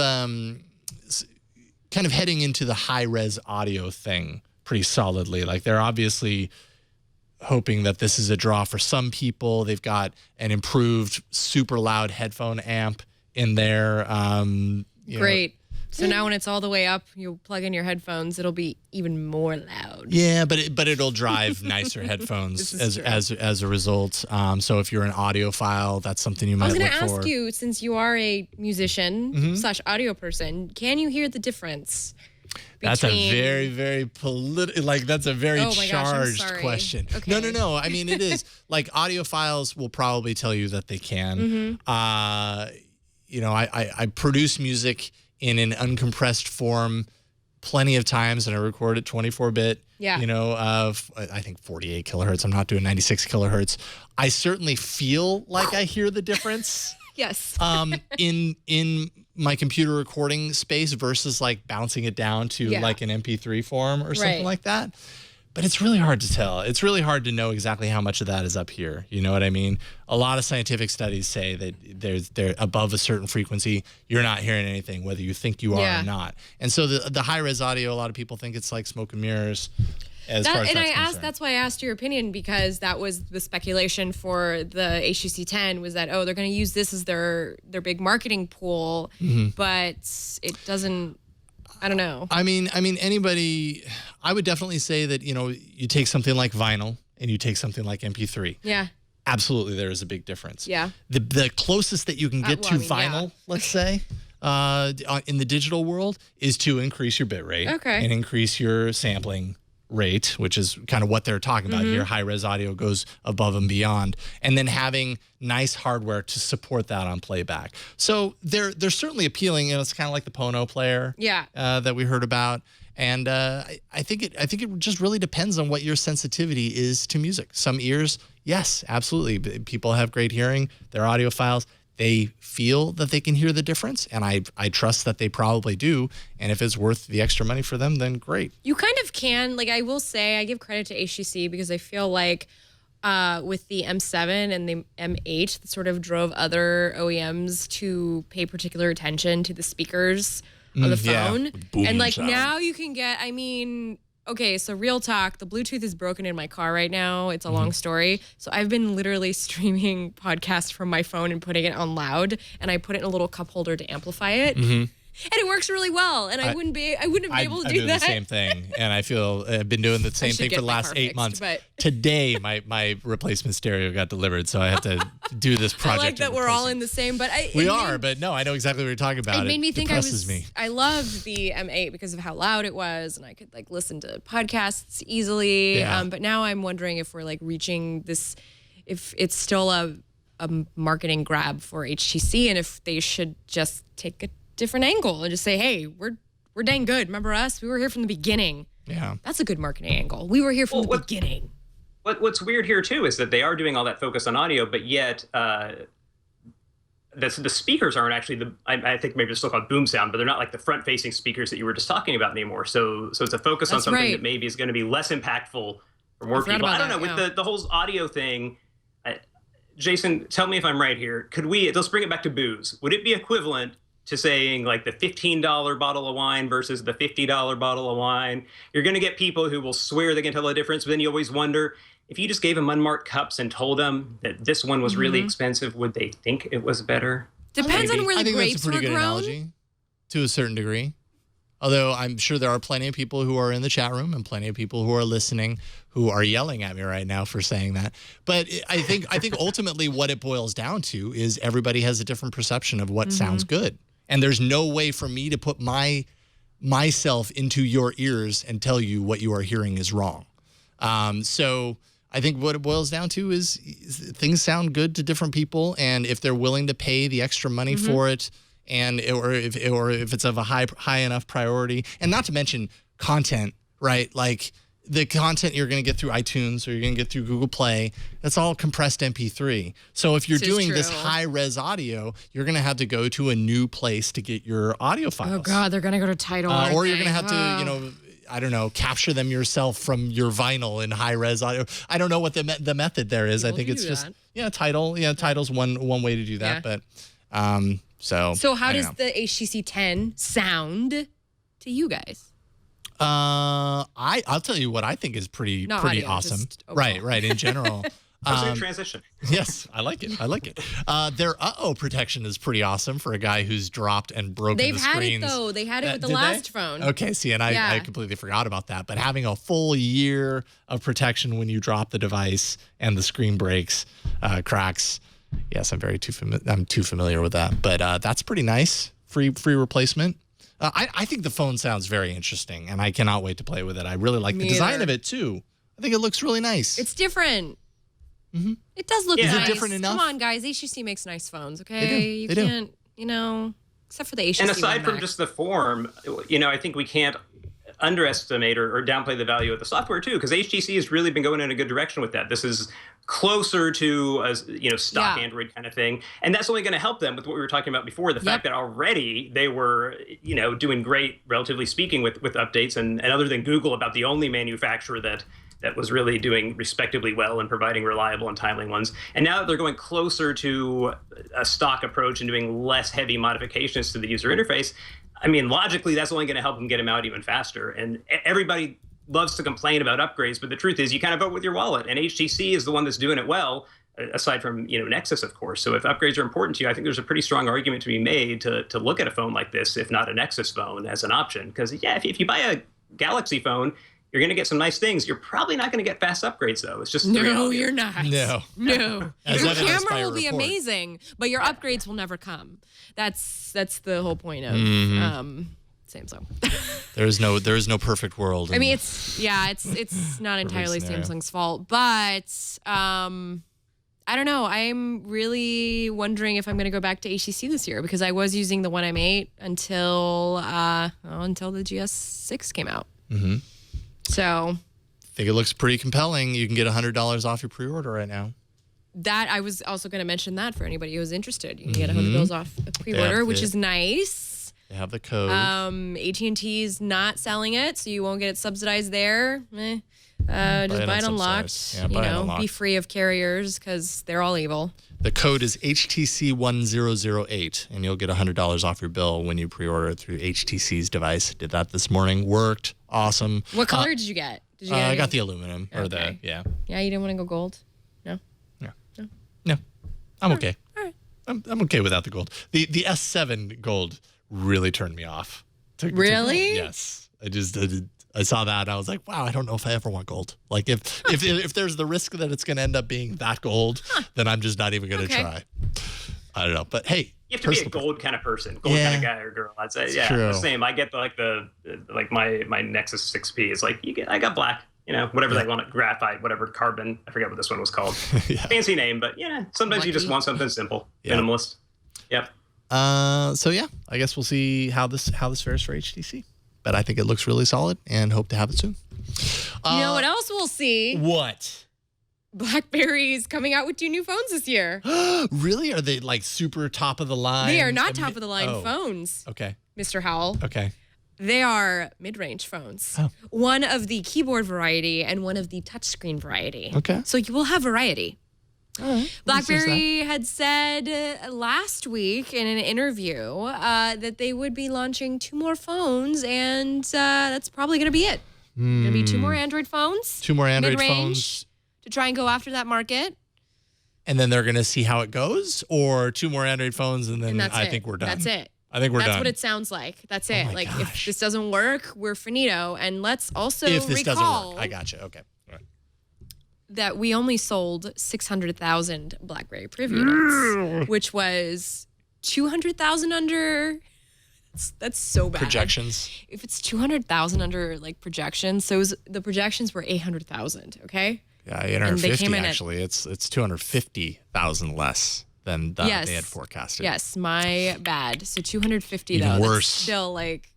heading into the high-res audio thing pretty solidly. Like they're obviously hoping that this is a draw for some people. They've got an improved super loud headphone amp in there. Great. So now when it's all the way up, you plug in your headphones, it'll be even more loud. Yeah, but it'll drive nicer headphones as a result. So if you're an audiophile, that's something you might look for. I was going to ask you, since you are a musician / audio person, can you hear the difference? That's a very, very that's a very charged sorry. question. Okay. No. I mean, it is. Like, audiophiles will probably tell you that they can. I produce music in an uncompressed form plenty of times, and I record at 24-bit. Yeah. I think 48 kilohertz. I'm not doing 96 kilohertz. I certainly feel like I hear the difference. Yes. in my computer recording space versus like bouncing it down to like an MP3 form or something like that. But it's really hard to tell. It's really hard to know exactly how much of that is up here. You know what I mean? A lot of scientific studies say that they're above a certain frequency, you're not hearing anything, whether you think you are or not. And so the high-res audio, a lot of people think it's like smoke and mirrors. That's why I asked your opinion, because that was the speculation for the HTC 10 was that, they're going to use this as their big marketing pool, but it doesn't. I don't know. I mean, anybody. I would definitely say that you take something like vinyl and you take something like MP3. Yeah. Absolutely, there is a big difference. Yeah. The closest that you can get to vinyl, let's say, in the digital world, is to increase your bit rate and increase your sampling rate, which is kind of what they're talking about here. High-res audio goes above and beyond, and then having nice hardware to support that on playback. So they're certainly appealing, and it's kind of like the Pono player that we heard about. And I think it just really depends on what your sensitivity is to music. Some ears, yes, absolutely. People have great hearing. They're audiophiles. They feel that they can hear the difference, and I trust that they probably do. And if it's worth the extra money for them, then great. You kind of can. Like, I will say, I give credit to HTC because I feel like with the M7 and the M8, that sort of drove other OEMs to pay particular attention to the speakers on the phone. And like now you can get, okay, so real talk, the Bluetooth is broken in my car right now. It's a long story. So I've been literally streaming podcasts from my phone and putting it on loud, and I put it in a little cup holder to amplify it. And it works really well, and I wouldn't be able to do that. I do the same thing, and I feel I've been doing the same thing for the last 8 months. But today, my replacement stereo got delivered, so I have to do this project. I like that we're all in the same, but but no, I know exactly what you're talking about. It made me think me. I loved the M8 because of how loud it was, and I could like listen to podcasts easily. Yeah. But now I'm wondering if we're like reaching this, if it's still a marketing grab for HTC, and if they should just take a different angle and just say, hey, we're dang good. Remember us? We were here from the beginning. Yeah. That's a good marketing angle. We were here from the beginning. What's weird here, too, is that they are doing all that focus on audio, but yet the speakers aren't actually I think maybe they're still called boom sound, but they're not like the front-facing speakers that you were just talking about anymore. So it's a focus on something that maybe is going to be less impactful for more people. I don't know. With the whole audio thing, Jason, tell me if I'm right here. Let's bring it back to booze. Would it be equivalent to saying like the $15 bottle of wine versus the $50 bottle of wine? You're going to get people who will swear they can tell the difference, but then you always wonder, if you just gave them unmarked cups and told them that this one was really expensive, would they think it was better? Depends on where the grapes were grown. I think that's a pretty good analogy to a certain degree. Although I'm sure there are plenty of people who are in the chat room and plenty of people who are listening who are yelling at me right now for saying that. But I think ultimately what it boils down to is everybody has a different perception of what sounds good. And there's no way for me to put my myself into your ears and tell you what you are hearing is wrong. So I think what it boils down to is things sound good to different people, and if they're willing to pay the extra money for it, or if it's of a high enough priority, and not to mention content, right? Like the content you're going to get through iTunes or you're going to get through Google Play, that's all compressed MP3. So if you're doing this high-res audio, you're going to have to go to a new place to get your audio files. Oh, God, they're going to go to Tidal. Or you're going to have to, I don't know, capture them yourself from your vinyl in high-res audio. I don't know what the method there is. I think it's just, Tidal. Yeah, Tidal's one way to do that. But So how does the HTC 10 sound to you guys? I'll tell you what I think is pretty awesome. Right. In general. Transition. Yes, I like it. Their protection is pretty awesome for a guy who's dropped and broken the screens. They've had it though. They had it with the last phone. Okay, see, and I completely forgot about that. But having a full year of protection when you drop the device and the screen breaks, cracks. Yes, I'm too familiar with that. But that's pretty nice. Free replacement. I think the phone sounds very interesting, and I cannot wait to play with it. I really like the design of it, too. I think it looks really nice. It's different. Mm-hmm. It does look nice. Is it different enough? Come on, guys. HTC makes nice phones, okay? They do. Can't, except for the HTC And aside from Max. just the form, I think we can't underestimate or downplay the value of the software, too, because HTC has really been going in a good direction with that. This is closer to a stock Android kind of thing, and that's only going to help them with what we were talking about before, the fact that already they were doing great, relatively speaking, with updates, and other than Google, about the only manufacturer that was really doing respectably well and providing reliable and timely ones. And now that they're going closer to a stock approach and doing less heavy modifications to the user interface, I mean, logically, that's only going to help them get them out even faster. And everybody loves to complain about upgrades, but the truth is you kind of vote with your wallet, and HTC is the one that's doing it well, aside from Nexus, of course. So if upgrades are important to you, I think there's a pretty strong argument to be made to look at a phone like this, if not a Nexus phone, as an option. Because if you buy a Galaxy phone, you're going to get some nice things. You're probably not going to get fast upgrades, though. It's just no, you're not. No. Your camera will be amazing, but your upgrades will never come. That's the whole point of Samsung. There is no perfect world. I mean, it's not entirely Samsung's fault, but I don't know. I'm really wondering if I'm going to go back to HTC this year, because I was using the One M8 until the GS6 came out. Mm-hmm. So I think it looks pretty compelling. You can get $100 off your pre-order right now. That I was also going to mention that for anybody who's interested. You can get $100 off a pre-order, which is nice. They have the code. AT&T's not selling it, so you won't get it subsidized there. Just buy it unlocked. Yeah, buy it unlocked. Be free of carriers, because they're all evil. The code is HTC1008, and you'll get $100 off your bill when you pre-order it through HTC's device. Did that this morning. Worked. Awesome. What color did you get? I got the aluminum. Okay. Yeah, you didn't want to go gold? No. I'm okay. All right. I'm okay without the gold. The S7 gold really turned me off. Really? Yes. I saw that and I was like, wow, I don't know if I ever want gold. Like if there's the risk that it's going to end up being that gold, then I'm just not even going to try. I don't know. But hey, you have to be a gold kind of person, gold kind of guy or girl. I'd say, the same. I get my Nexus 6P is like, I got black, whatever they want, graphite, whatever, carbon. I forget what this one was called. Fancy name, but sometimes you just want something simple, minimalist. Yep. So I guess we'll see how this fares for HTC. But I think it looks really solid and hope to have it soon. You know what else we'll see? What? Blackberry's coming out with 2 new phones this year. Really? Are they like super top of the line? They are not top of the line phones. Okay. Mr. Howell. Okay. They are mid-range phones. Oh. One of the keyboard variety and one of the touchscreen variety. Okay. So you will have variety. All right. Blackberry had said last week in an interview that they would be launching 2 more phones, and that's probably going to be it. Going to be 2 more Android phones. 2 more Android mid-range, phones. to try and go after that market. And then they're going to see how it goes, or 2 more Android phones, and then I think we're done. That's it. I think we're done. That's what it sounds like. That's it. Like, if this doesn't work, we're finito. And let's also if this doesn't recall work. I gotcha. Okay. All right. that we only sold 600,000 Blackberry Preview units, which was 200,000 under That's so bad. Projections. If it's 200,000 under like projections, so the projections were 800,000. Okay. Yeah, And they 850 came in actually. It's 250,000 less than they had forecasted. Yes, my bad. So 250 Even though. worse. That's still like.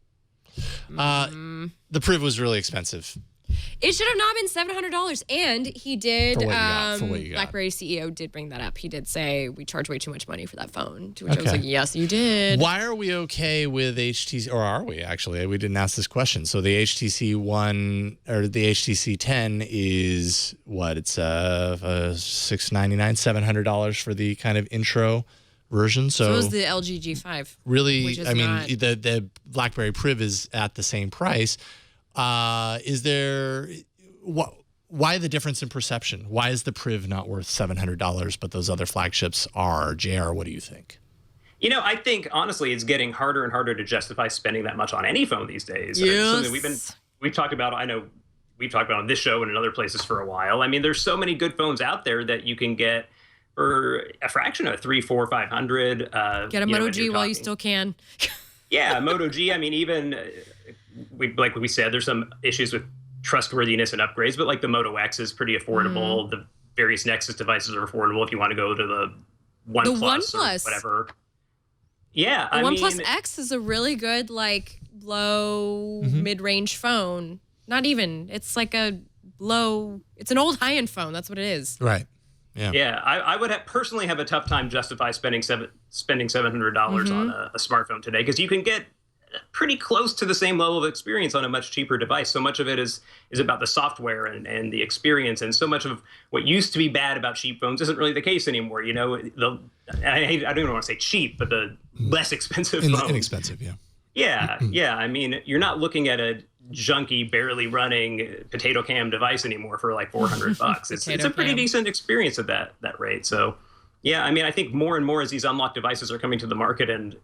The Priv was really expensive. It should have not been $700. And he did. For what you got. Blackberry CEO did bring that up. He did say we charge way too much money for that phone. To which I was like, yes, you did. Why are we okay with HTC, or are we actually? We didn't ask this question. So the HTC One or the HTC 10 is what? It's $699, $700 for the kind of intro version. So is the LG G5. Really, which is I mean, not- the BlackBerry Priv is at the same price. Is there why the difference in perception? Why is the Priv not worth $700, but those other flagships are? JR, what do you think? I think honestly, it's getting harder and harder to justify spending that much on any phone these days. Yes. Something we've talked about. I know we've talked about on this show and in other places for a while. I mean, there's so many good phones out there that you can get for a fraction of $300, $400, $500. Get a Moto G while you still can. Yeah, Moto G. I mean, even like we said, there's some issues with trustworthiness and upgrades, but like the Moto X is pretty affordable. The various Nexus devices are affordable if you want to go to the OnePlus or whatever. Yeah, the OnePlus X is a really good like low mid-range phone. Not even. It's like a low. It's an old high-end phone. That's what it is. Right. Yeah. Yeah, I would personally have a tough time justify spending $700 on a smartphone today, because you can get pretty close to the same level of experience on a much cheaper device. So much of it is about the software and the experience, and so much of what used to be bad about cheap phones isn't really the case anymore. I don't even want to say cheap, but the less expensive phones. Inexpensive, yeah. Yeah. I mean, you're not looking at a junky, barely running potato cam device anymore for like $400. It's a pretty decent experience at that rate. So, yeah, I mean, I think more and more as these unlocked devices are coming to the market and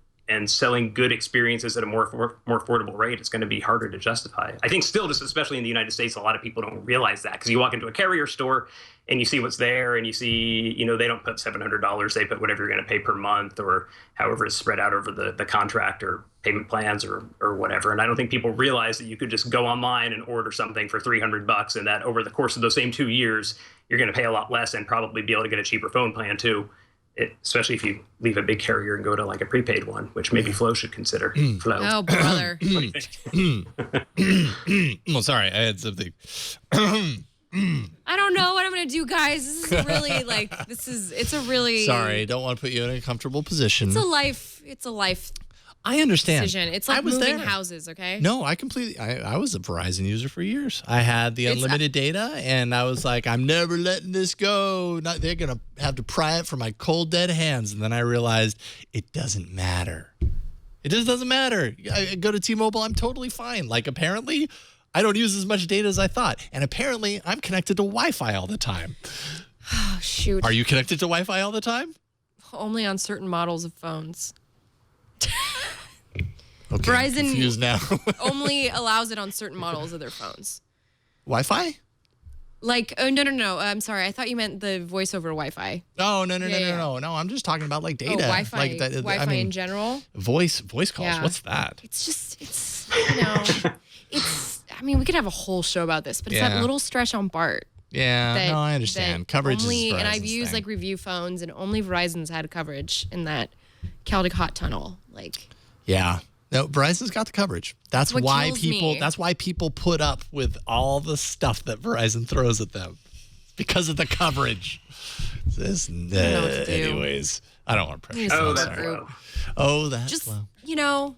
selling good experiences at a more affordable rate, it's going to be harder to justify. I think still, just especially in the United States, a lot of people don't realize that, because you walk into a carrier store and you see what's there, and you see, they don't put $700. They put whatever you're going to pay per month, or however it's spread out over the contract or payment plans or whatever. And I don't think people realize that you could just go online and order something for $300, and that over the course of those same 2 years, you're going to pay a lot less and probably be able to get a cheaper phone plan too. Especially if you leave a big carrier and go to like a prepaid one, which maybe Flo should consider. Flo. Oh, brother. What do you think? Well, sorry, I had something. I don't know what I'm going to do, guys. This is really it's a really. Sorry, don't want to put you in a comfortable position. It's a life I understand. decision. It's like moving houses, okay? No, I was a Verizon user for years. I had the unlimited data, and I was like, I'm never letting this go. They're going to have to pry it from my cold, dead hands. And then I realized it doesn't matter. It just doesn't matter. I go to T-Mobile, I'm totally fine. Like, apparently, I don't use as much data as I thought. And apparently, I'm connected to Wi-Fi all the time. Oh, shoot. Are you connected to Wi-Fi all the time? Only on certain models of phones. Okay, Verizon confused now. only allows it on certain models of their phones. Wi-Fi? Like, oh, no. I'm sorry. I thought you meant the voice over Wi-Fi. No. No, I'm just talking about like data. Oh, Wi-Fi. Like Wi-Fi in general. Voice calls. Yeah. What's that? It's we could have a whole show about this, but it's that little stretch on BART. Yeah, I understand. Coverage is Verizon's and I've used like review phones, and only Verizon's had coverage in that Caldecott tunnel. Like, yeah. No, Verizon's got the coverage. That's why people put up with all the stuff that Verizon throws at them. It's because of the coverage. Anyways, I don't want to pressure. Oh, that's low. Oh, that's just low.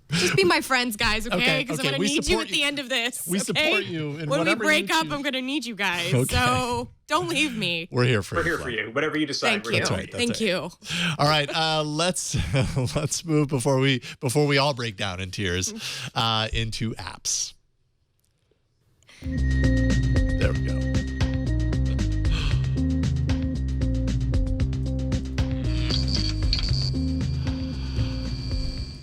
Just be my friends, guys, okay? Because I'm going to need you at the end of this. We support you. When we break up, I'm going to need you guys. Okay. So don't leave me. We're here for you. We're here for you. Whatever you decide. Thank you. That's right. Thank you. All right, let's move before we all break down in tears into apps. There we go.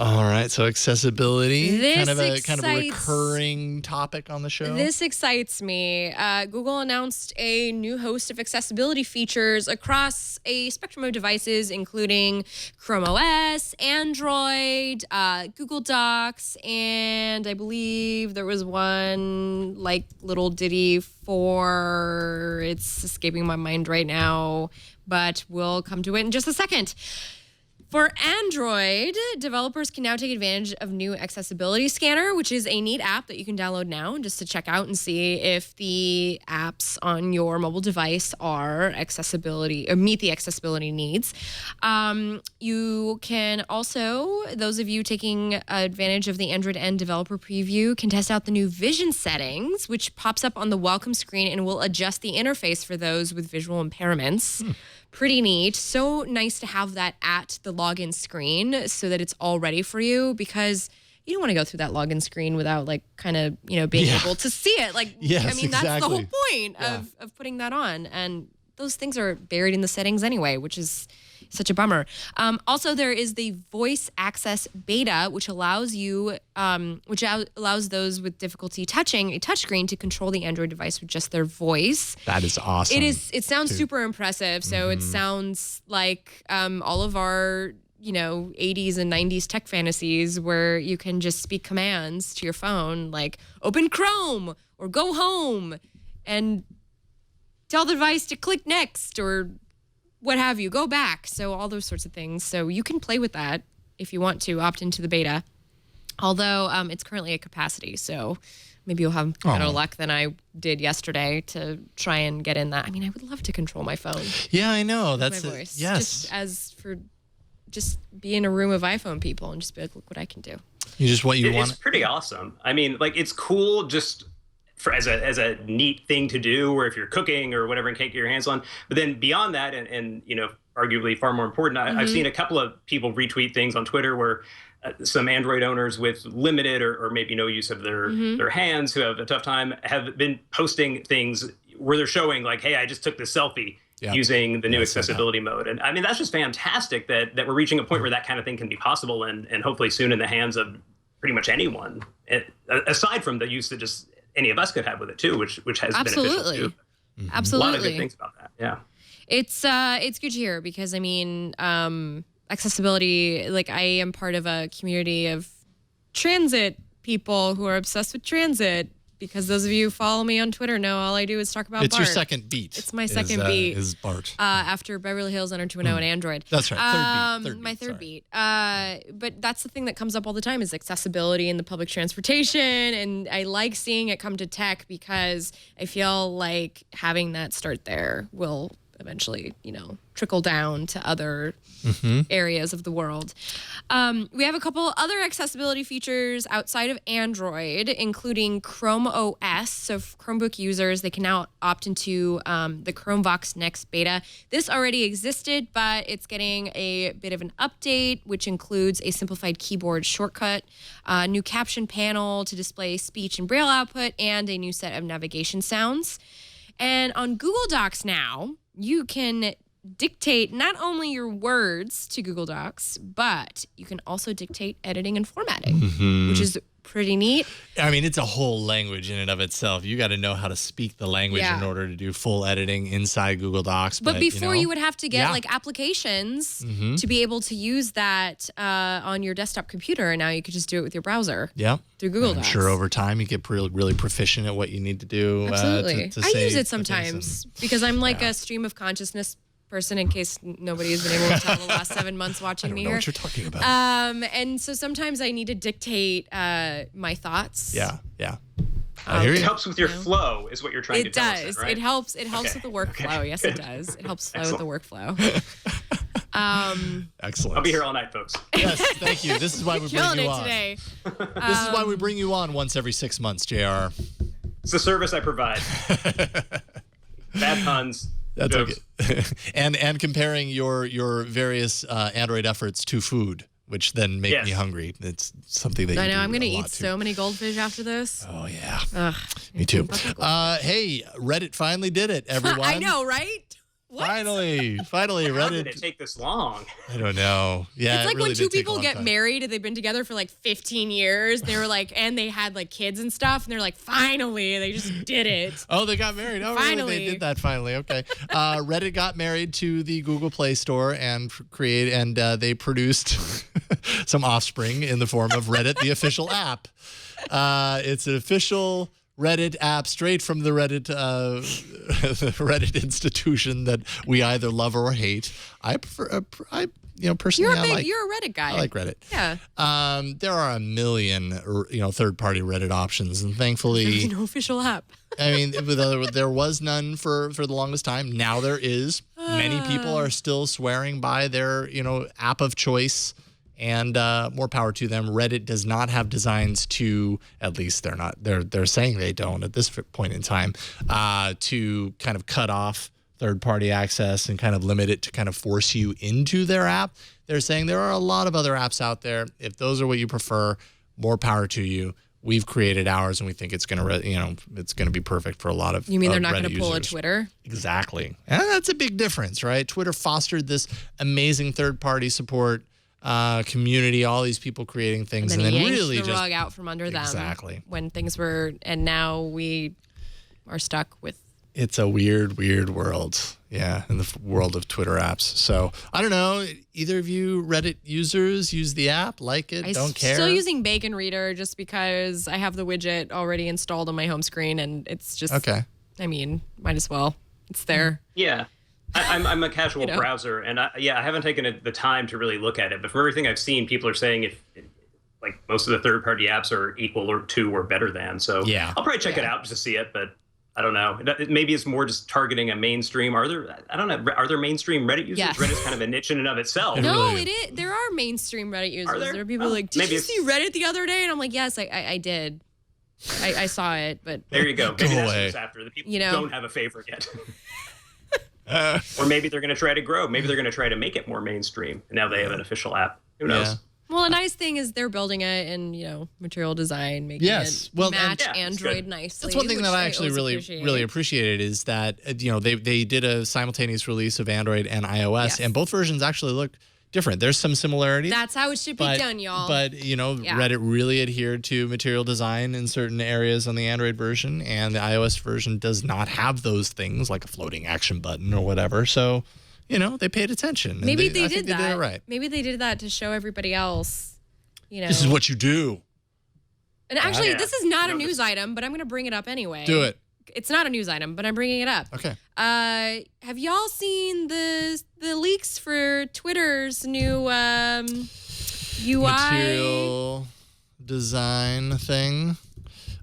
All right, so accessibility, This kind of a excites- recurring topic on the show. This excites me. Google announced a new host of accessibility features across a spectrum of devices, including Chrome OS, Android, Google Docs, and I believe there was one like little ditty for, it's escaping my mind right now, but we'll come to it in just a second. For Android, developers can now take advantage of new Accessibility Scanner, which is a neat app that you can download now just to check out and see if the apps on your mobile device are accessibility or meet the accessibility needs. You can also, those of you taking advantage of the Android N developer preview, can test out the new vision settings, which pops up on the welcome screen and will adjust the interface for those with visual impairments. Pretty neat. So nice to have that at the login screen so that it's all ready for you, because you don't want to go through that login screen without like kind of, being able to see it. Like, Yes, I mean, that's the exactly. whole point of putting that on. And those things are buried in the settings anyway, which is such a bummer. Also, there is the voice access beta, which allows you, allows those with difficulty touching a touchscreen to control the Android device with just their voice. That is awesome. It sounds super impressive. So it sounds like all of our 80s and 90s tech fantasies where you can just speak commands to your phone, like open Chrome or go home and tell the device to click next or what have you, go back. So all those sorts of things. So you can play with that if you want to opt into the beta. Although it's currently at capacity, so maybe you'll have better luck than I did yesterday to try and get in that. I mean, I would love to control my phone. Yeah, I know. My That's voice. yes. Just be in a room of iPhone people and just be like, look what I can do. You just what you want. It's pretty awesome. I mean, like, it's cool just as a neat thing to do, or if you're cooking or whatever and can't get your hands on. But then beyond that, and arguably far more important, I've seen a couple of people retweet things on Twitter where some Android owners with limited or maybe no use of their hands, who have a tough time, have been posting things where they're showing like, hey, I just took this selfie using the new accessibility mode. And I mean, that's just fantastic that we're reaching a point where that kind of thing can be possible, and hopefully soon in the hands of pretty much anyone, aside from the use that just any of us could have with it too, which has beneficial too. Absolutely. A lot of good things about that. Yeah. It's good to hear, because I mean, accessibility, like I am part of a community of transit people who are obsessed with transit, because those of you who follow me on Twitter know all I do is talk about It's BART. your second beat. It's my second beat. Is BART. After Beverly Hills 90210 and Android. That's right. Third beat. My third beat. But that's the thing that comes up all the time is accessibility in the public transportation. And I like seeing it come to tech, because I feel like having that start there will eventually, trickle down to other areas of the world. We have a couple other accessibility features outside of Android, including Chrome OS. So for Chromebook users, they can now opt into the Chromevox Next beta. This already existed, but it's getting a bit of an update, which includes a simplified keyboard shortcut, a new caption panel to display speech and braille output, and a new set of navigation sounds. And on Google Docs now, you can dictate not only your words to Google Docs, but you can also dictate editing and formatting, which is pretty neat. I mean, it's a whole language in and of itself. You got to know how to speak the language in order to do full editing inside Google Docs. But before you would have to get like applications to be able to use that on your desktop computer, and now you could just do it with your browser. Yeah. Through Google Docs. I'm sure over time you get really proficient at what you need to do. Absolutely. To I use save it sometimes because I'm like a stream of consciousness person, in case nobody has been able to tell the last 7 months watching me I don't know here. what you're talking about. And so sometimes I need to dictate my thoughts. Yeah. I hear It you. helps with your flow, is what you're trying to tell us. It does. Then, right? It helps with the workflow. Yes, it does. It helps flow with the workflow. Excellent. I'll be here all night, folks. Yes, thank you. This is why we bring Killing you it on. today. This is why we bring you on once every 6 months, JR. It's the service I provide. Bad puns. That's jokes. okay. and comparing your various Android efforts to food, which then make me hungry. It's something that I know. do I'm going to a lot eat so many goldfish after this. Oh yeah. Ugh, Me too. Hey, Reddit finally did it, everyone. I know, right? Finally, How did Reddit. it take this long? I don't know. Yeah, It's like it really when two did take a people long get time. married and they've been together for like 15 years. They were like, and they had like kids and stuff. And they're like, finally, they just did it. Oh, they got married. Oh, really? Finally. They did that finally. Okay. Reddit got married to the Google Play Store and they produced some offspring in the form of Reddit, the official app. It's an official Reddit app straight from the Reddit the Reddit institution that we either love or hate. I prefer. Personally, You're a Reddit guy. I like Reddit. Yeah. There are a million, third-party Reddit options, and thankfully, There's no official app. I mean, there was none for the longest time. Now there is. Many people are still swearing by their, app of choice, and more power to them. Reddit does not have designs to, at least they're saying they don't at this point in time, to kind of cut off third-party access and kind of limit it to kind of force you into their app. They're saying there are a lot of other apps out there. If those are what you prefer, more power to you. We've created ours, and we think it's gonna, it's gonna be perfect for a lot of. You mean they're not going to pull a Twitter? Exactly, and that's a big difference, right? Twitter fostered this amazing third-party support community, all these people creating things, and then really the just rug out from under them. Exactly. When things were, and now we are stuck with. It's a weird world, in the world of Twitter apps. So I don't know. Either of you Reddit users use the app, like it, don't care? I'm still using Bacon Reader just because I have the widget already installed on my home screen, and it's just okay. I mean, might as well. It's there. Yeah. I'm a casual browser, and I haven't taken the time to really look at it. But from everything I've seen, people are saying if most of the third-party apps are equal or to or better than. So I'll probably check it out just to see it, but I don't know. Maybe it's more just targeting a mainstream. Are there mainstream Reddit users? Yes. Reddit's kind of a niche in and of itself. No, it is. There are mainstream Reddit users. Are there? There are people like, did maybe you see Reddit the other day? And I'm like, yes, I did. I saw it, but there you go. Maybe that's away. what's after. The people who don't have a favorite yet. Or maybe they're going to try to grow. Maybe they're going to try to make it more mainstream. And now they have an official app. Who knows? Yeah. Well, a nice thing is they're building it in, material design, making it match Android nicely. That's one thing that I actually really really appreciated is that, they did a simultaneous release of Android and iOS, and both versions actually look different. There's some similarities. That's how it should be done, y'all. But, Reddit really adhered to material design in certain areas on the Android version, and the iOS version does not have those things like a floating action button or whatever. So, they paid attention. Maybe I they think did that. They did it right. Maybe they did that to show everybody else, This is what you do. And actually, this is not a news item, but I'm going to bring it up anyway. Do it. It's not a news item, but I'm bringing it up. Okay. Have y'all seen the leaks for Twitter's new UI material design thing?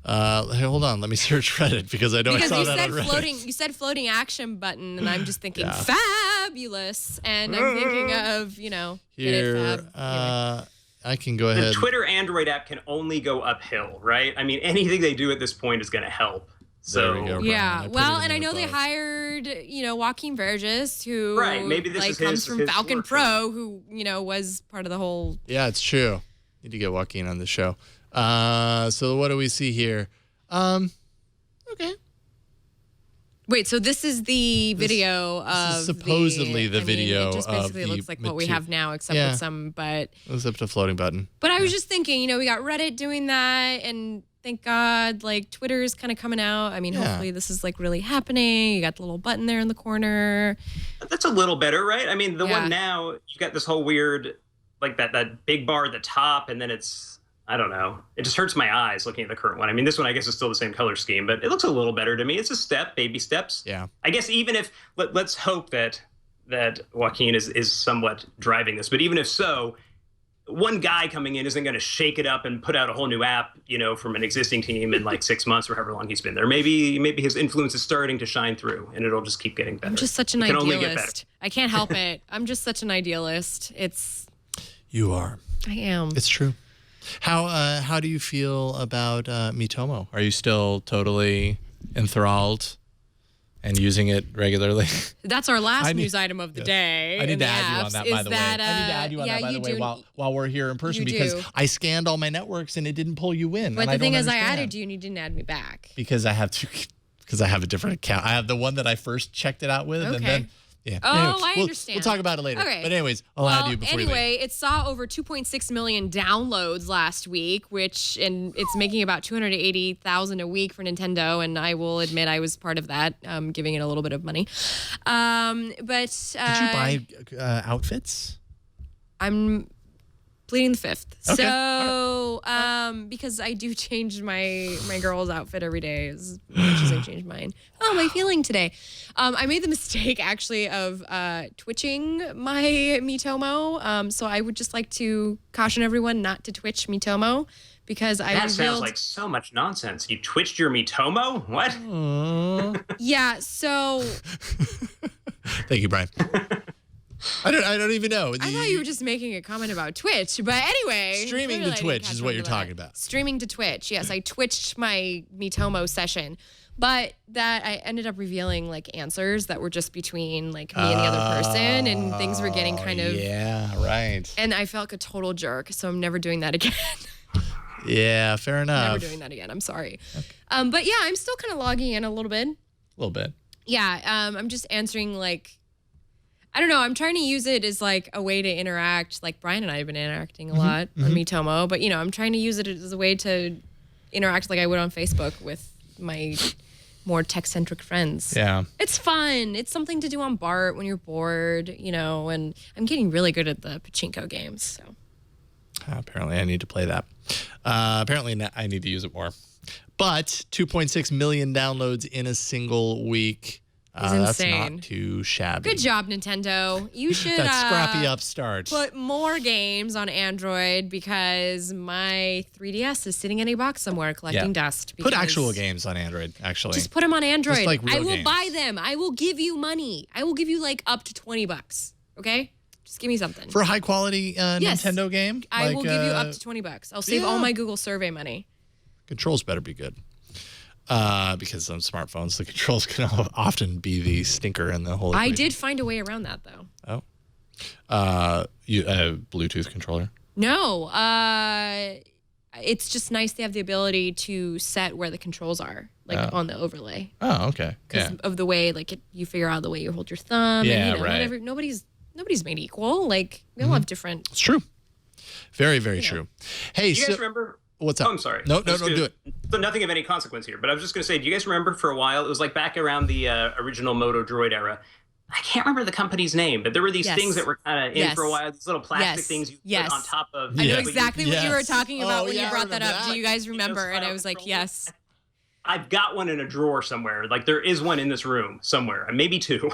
Hey, hold on. Let me search Reddit because I know I saw that on Reddit. You said floating action button, and I'm just thinking fabulous, and I'm thinking of here. Get it, fab. I can go ahead. The Twitter Android app can only go uphill, right? I mean, anything they do at this point is going to help. So there we go, yeah, well, and I know they hired, Joaquin Verges, who maybe this comes from Falcon Pro, who was part of the whole. Yeah, it's true. Need to get Joaquin on the show. So what do we see here? Okay. Wait, so this is the video of this is supposedly the video it just basically of looks like what we have now, except with some, but. Except a floating button. But I was just thinking, we got Reddit doing that, and thank God, Twitter is kind of coming out. I mean, hopefully this is really happening. You got the little button there in the corner. That's a little better, right? I mean, the one now, you got this whole weird, that big bar at the top, and then it's, I don't know. It just hurts my eyes looking at the current one. I mean, this one, I guess, is still the same color scheme, but it looks a little better to me. It's a step, baby steps. Yeah. I guess even if, let's hope that Joaquin is somewhat driving this, but even if so, one guy coming in isn't going to shake it up and put out a whole new app, from an existing team in 6 months or however long he's been there. Maybe his influence is starting to shine through, and it'll just keep getting better. I'm just such an idealist. I can't help it. I'm just such an idealist. You are. I am. It's true. How do you feel about Miitomo? Are you still totally enthralled and using it regularly? That's our last news item of the day. I need to add you on that, by the way. I need to add you on that, by the way, while we're here in person, because I scanned all my networks and it didn't pull you in. But the thing is, I added you and you didn't add me back. Because I have a different account. I have the one that I first checked it out with, and then Yeah. Oh, Anyway, I we'll understand. talk about it later. Okay. But anyways, I'll add you before anyway, it saw over 2.6 million downloads last week, and it's making about 280,000 a week for Nintendo. And I will admit I was part of that, giving it a little bit of money. But Did you buy outfits? I'm pleading the fifth. Okay. So, because I do change my girl's outfit every day as much as I change mine. Oh, my feeling today. I made the mistake actually of twitching my Miitomo. So I would just like to caution everyone not to twitch Miitomo because That sounds like so much nonsense. You twitched your Miitomo? What? Yeah. So Thank you, Brian. I don't even know. I thought you were just making a comment about Twitch, but anyway. Streaming to clearly I didn't Twitch catch is on what to you're that. talking about. Streaming to Twitch. Yes, I twitched my Miitomo session, but that I ended up revealing like answers that were just between like me and the other person, and things were getting kind of right. And I felt like a total jerk, so I'm never doing that again. Yeah, fair enough. Never doing that again. I'm sorry. Okay. But yeah, I'm still kind of logging in a little bit. A little bit. Yeah, I'm just answering like. I don't know. I'm trying to use it as like a way to interact. Like Brian and I have been interacting a lot on Miitomo, but I'm trying to use it as a way to interact like I would on Facebook with my more tech-centric friends. Yeah. It's fun. It's something to do on BART when you're bored, and I'm getting really good at the pachinko games. So Apparently I need to play that. Apparently I need to use it more. But 2.6 million downloads in a single week. That's insane. not too shabby. Good job, Nintendo. You should That scrappy upstart. put more games on Android because my 3DS is sitting in a box somewhere collecting dust. Put actual games on Android, actually. Just put them on Android. Just like real I will games. buy them. I will give you money. I will give you like up to $20. Okay? Just give me something. For a high quality Yes. Nintendo game? I will give you up to $20. I'll save all my Google survey money. Controls better be good. Because on smartphones, the controls can often be the stinker in the whole I equation. did find a way around that though. Oh. You Bluetooth controller? No. It's just nice to have the ability to set where the controls are, like on the overlay. Oh, okay. Because of the way, like you figure out the way you hold your thumb. Yeah, and, right. Nobody's made equal. Like we all have different. It's true. Very, very true. Hey, Do you guys remember? What's up? Oh, I'm sorry. No, do it. So nothing of any consequence here, but I was just going to say, do you guys remember for a while, it was like back around the original Moto Droid era, I can't remember the company's name, but there were these things that were kind of in for a while, these little plastic things you put on top of. I know exactly what you were talking about when yeah, you I brought that remember up. that. Do you guys remember? And I was like, yes. I've got one in a drawer somewhere. Like there is one in this room somewhere, maybe two.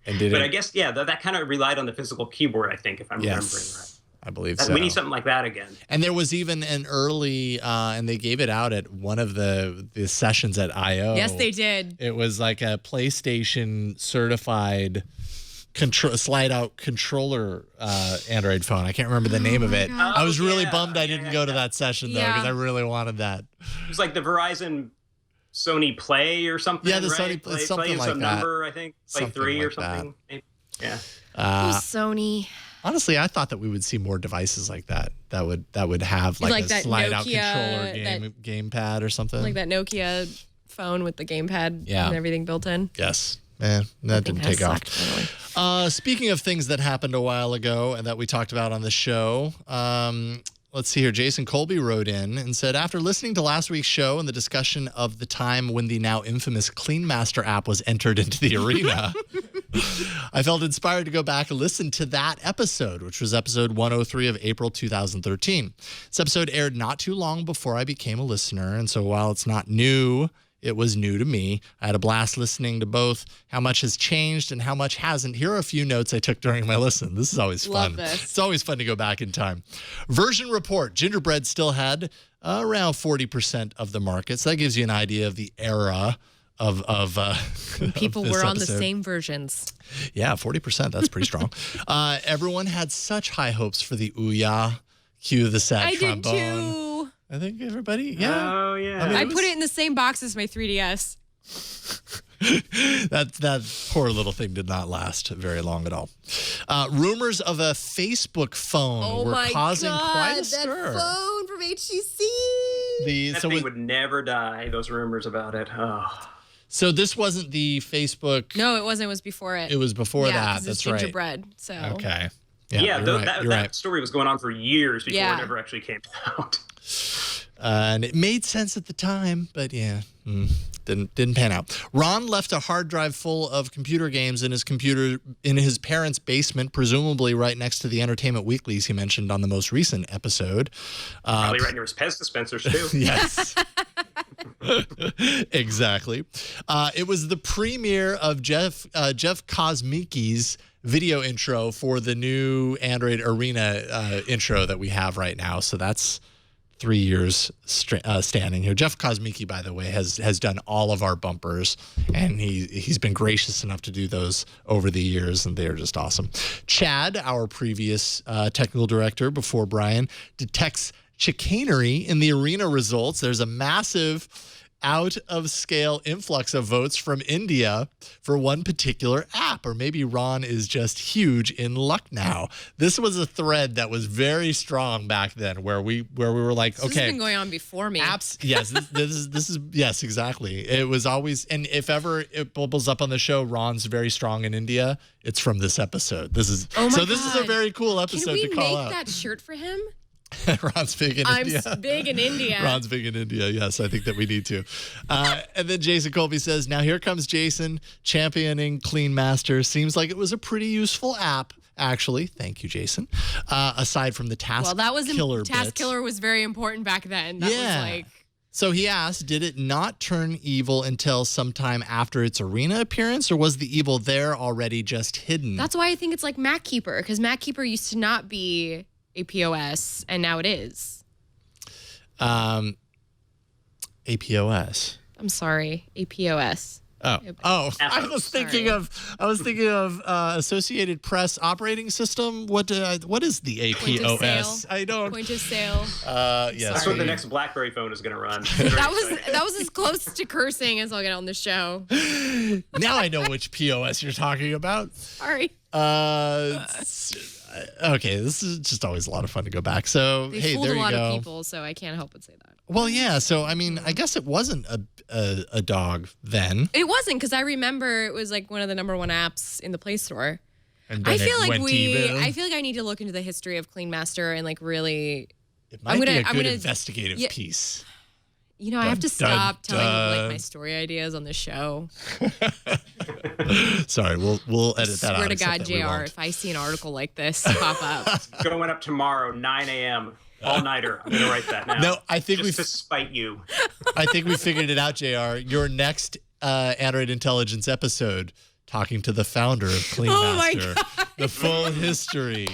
And did but it? I guess, that kind of relied on the physical keyboard, I think, if I'm remembering right. I believe so. We need something like that again. And there was even an early, and they gave it out at one of the sessions at I.O. Yes, they did. It was like a PlayStation certified slide out controller Android phone. I can't remember the name of it. I was really bummed I didn't go to that session though, because I really wanted that. It was like the Verizon Sony Play or something. Yeah, the right? Sony something like some that. Number, I think, like Something 3 or like that. something. Maybe. Yeah. Sony. Honestly, I thought that we would see more devices like that. That would have like a that slide out Nokia, controller gamepad or something. Like that Nokia phone with the gamepad Yeah. and everything built in. Yes. Man, that didn't take off. Sucked, by the way. Speaking of things that happened a while ago and that we talked about on the show, let's see here. Jason Colby wrote in and said, after listening to last week's show and the discussion of the time when the now infamous Clean Master app was entered into the arena, I felt inspired to go back and listen to that episode, which was episode 103 of April 2013. This episode aired not too long before I became a listener, and so while it's not new, it was new to me. I had a blast listening to both how much has changed and how much hasn't. Here are a few notes I took during my listen. This is always fun. Love this. It's always fun to go back in time. Version report. Gingerbread still had around 40% of the market. So that gives you an idea of the era of People of this were on the episode. same versions. Yeah, 40%. That's pretty strong. Everyone had such high hopes for the Ouya. Cue the sad I trombone. did too. I think everybody, yeah. Oh, yeah. mean, I it was- put it in the same box as my 3DS. That poor little thing did not last very long at all. Rumors of a Facebook phone were causing quite a stir. That phone from HTC. That thing would never die, those rumors about it. Oh. So this wasn't the Facebook. No, it wasn't. It was before it. It was before yeah, that. 'cause That's it's right. gingerbread. So Okay. Yeah, you're right. that You're right. story was going on for years before Yeah. it ever actually came out. And it made sense at the time, but didn't pan out. Ron left a hard drive full of computer games in his parents' basement, presumably right next to the Entertainment Weeklies he mentioned on the most recent episode. Probably right near his Pez dispensers too. Yes. Exactly. It was the premiere of Jeff Kosmicki's video intro for the new Android Arena intro that we have right now. So that's 3 years standing here. Jeff Kosmicki, by the way, has done all of our bumpers, and he's been gracious enough to do those over the years, and they're just awesome. Chad, our previous technical director before Brian, detects chicanery in the Arena results. There's a massive out-of-scale influx of votes from India for one particular app, or maybe Ron is just huge in luck now. This was a thread that was very strong back then, where we were like, this okay, has been going on before me. apps. Yes, this is yes, exactly. It was always, and if ever it bubbles up on the show, Ron's very strong in India. It's from this episode. This is Oh my so. This is a God. very cool episode Can we to call make out. that shirt for him? Ron's big in I'm India. big in India. Ron's big in India. Yes, I think that we need to. And then Jason Colby says, now here comes Jason championing Clean Master. Seems like it was a pretty useful app, actually. Thank you, Jason. Aside from the Task Killer Task bit. Killer was very important back then. That Yeah. was like, So he asked, did it not turn evil until sometime after its Arena appearance, or was the evil there already just hidden? that's why I think it's like Mac Keeper, because Mac Keeper used to not be a POS, and now it is. APOS. I'm sorry, APOS. I was thinking of Associated Press operating system. What is the APOS? I don't. Point of sale. Yes. That's what the next BlackBerry phone is going to run. That was as close to cursing as I'll get on the show. Now I know which POS you're talking about. Sorry. Okay, this is just always a lot of fun to go back. So They hey, fooled there a you lot go. of people, so I can't help but say that. Well, yeah. So I mean, I guess it wasn't a dog then. It wasn't, because I remember it was like one of the #1 apps in the Play Store. And I then feel it like went evil. I feel like I need to look into the history of Clean Master and like really. It might be a I'm good gonna- investigative yeah. piece. You know, I have to Dun, stop dun, telling you dun. like my story ideas on the show. Sorry, we'll edit that out. Swear to except God, that we JR, won't. if I see an article like this pop up, Going up tomorrow, 9 a.m. All-nighter. I'm going to write that now. No, I think Just to spite you. I think we figured it out, JR. Your next Android Intelligence episode, talking to the founder of Clean Oh my Master, the full history,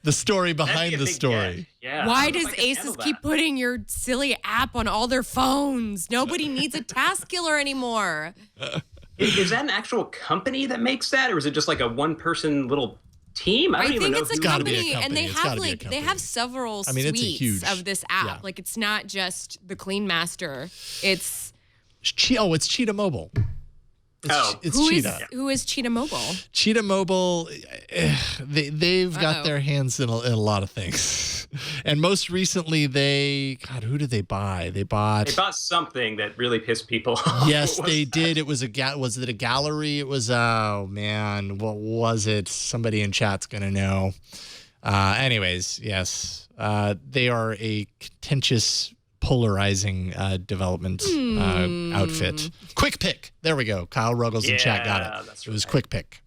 the story That'd behind be a the big story. get. Yeah. why I don't know does if I can Asus handle keep that. putting your silly app on all their phones? Nobody needs a Task Killer anymore. Is that an actual company that makes that, or is it just like a one-person little team? I I don't even think know. it's a who- gotta be a company, and company. they It's have gotta be a like they company. have several I mean, it's a suites huge- of this app. yeah. Like it's not just the Clean Master. It's It's Cheetah Mobile. It's who is Cheetah. Cheetah Mobile? Cheetah Mobile, they've got Uh-oh. their hands in a lot of things. And most recently, who did they buy? They bought something that really pissed people off. Yes, What was they that? did. It was was it a gallery? It was, oh man, what was it? Somebody in chat's going to know. Anyways, yes, they are a contentious, polarizing development outfit. Quick Pick. There we go. Kyle Ruggles in chat got Yeah, it. that's It was right. Quick Pick.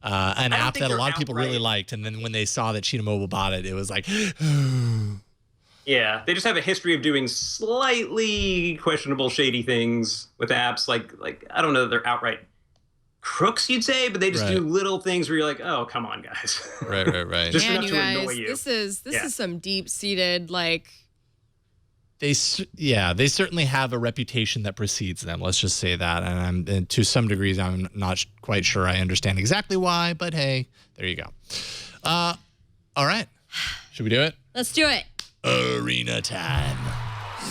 An don't app think that a they're lot of people really outright- liked. And then when they saw that Cheetah Mobile bought it, it was like, Yeah, they just have a history of doing slightly questionable, shady things with apps. Like I don't know that they're outright crooks, you'd say, but they just do Right. little things where you're like, oh, come on, guys. right. Just Man, enough you to guys, annoy you. this is Yeah. some deep seated like. They certainly have a reputation that precedes them. Let's just say that, and to some degrees, I'm not quite sure I understand exactly why. But hey, there you go. All right, should we do it? Let's do it. Arena time.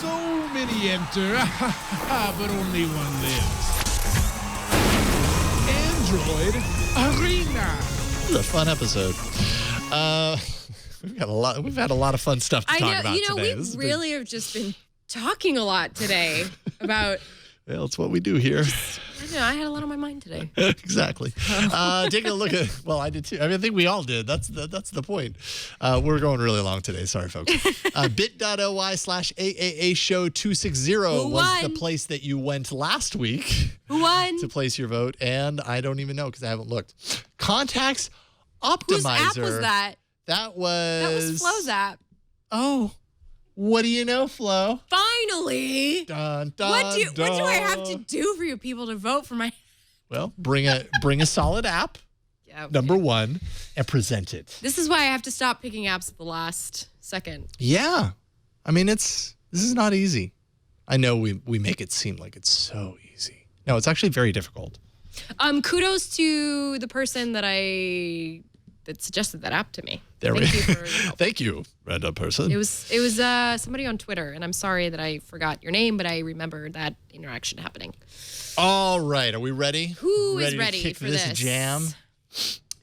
So many enter, but only one lives. Android Arena. This is a fun episode. We've had a lot of fun stuff to I talk know, about you know, today. we This has really have just been talking a lot today about Well, it's what we do here. I had a lot on my mind today. Exactly. Taking a look at, well, I did too. I think we all did. That's the point. We're going really long today. Sorry, folks. bit.ly/AAA show 260 was the place that you went last week. Who won? To place your vote. And I don't even know because I haven't looked. Contacts Optimizer. Whose app was that? That was Flo's app. Oh, what do you know, Flo? Finally. Dun, dun, What do I have to do for you people to vote for my? Well, bring a solid app. Yeah, okay. Number one, and present it. This is why I have to stop picking apps at the last second. Yeah, I mean this is not easy. I know we make it seem like it's so easy. No, it's actually very difficult. Kudos to the person that suggested that app to me. Thank you for your help. Thank you, random person. It was somebody on Twitter, and I'm sorry that I forgot your name, but I remember that interaction happening. All right, are we ready? Who is ready to kick for this this jam?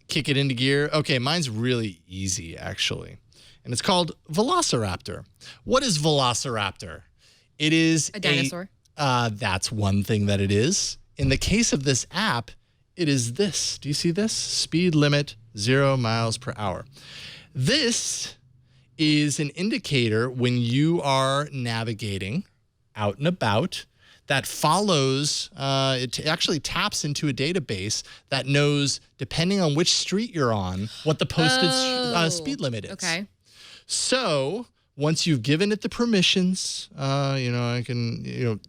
Kick it into gear. Okay, mine's really easy actually, and it's called Velociraptor. What is Velociraptor? It is a dinosaur. That's one thing that it is. In the case of this app, it is this. Do you see this? Speed limit 0 miles per hour. This is an indicator when you are navigating out and about that follows, it actually taps into a database that knows, depending on which street you're on, what the posted speed limit is. Okay. So once you've given it the permissions, I can,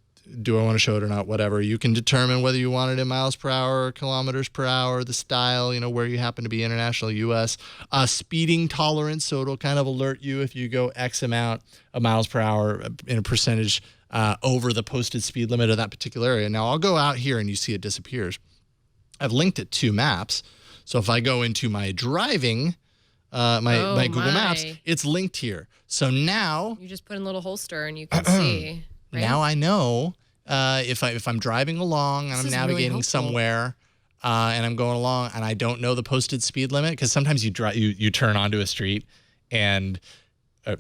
do I want to show it or not, whatever. You can determine whether you want it in miles per hour or kilometers per hour, the style, where you happen to be, international, U.S. Speeding tolerance, so it'll kind of alert you if you go X amount of miles per hour in a percentage over the posted speed limit of that particular area. Now, I'll go out here and you see it disappears. I've linked it to maps. So if I go into my driving, my Google Maps, it's linked here. So now you just put in a little holster and you can see. Right? Now I know if I'm driving along and I'm navigating somewhere and I'm going along and I don't know the posted speed limit, because sometimes you turn onto a street and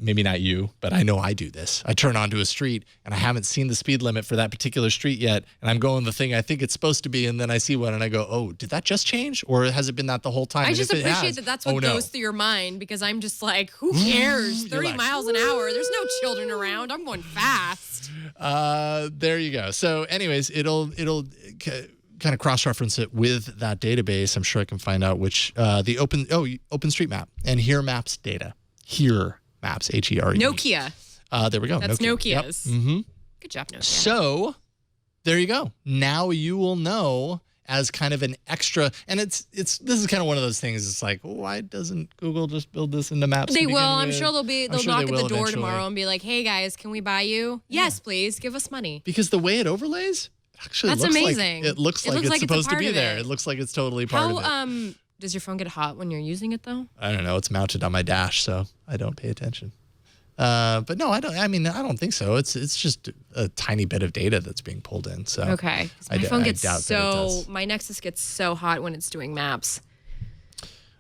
maybe not you, but I know I do this. I turn onto a street and I haven't seen the speed limit for that particular street yet, and I'm going the thing I think it's supposed to be, and then I see one and I go, oh, did that just change? Or has it been that the whole time? I just appreciate that that's what goes through your mind, because I'm just like, who cares? 30 miles an hour. There's no children around. I'm going fast. There you go. So anyways, it'll kind of cross-reference it with that database. I'm sure I can find out which the OpenStreetMap and Here Maps data. Here Maps, H-E-R-E. Nokia. There we go. That's Nokia's. Yep. Mm-hmm. Good job, Nokia. So there you go. Now you will know as kind of an extra, and this is kind of one of those things. It's like, why doesn't Google just build this into Maps? They will. I'm sure they'll knock at the door eventually. Tomorrow and be like, hey guys, can we buy you? Yes, please. Give us money. Because the way it overlays, actually that's looks amazing. Like, it looks like it's supposed to be there. It looks like it's totally part of it. Does your phone get hot when you're using it though? I don't know. It's mounted on my dash, so I don't pay attention. But no, I don't. I mean, I don't think so. It's just a tiny bit of data that's being pulled in. So okay, my phone gets my Nexus gets so hot when it's doing maps.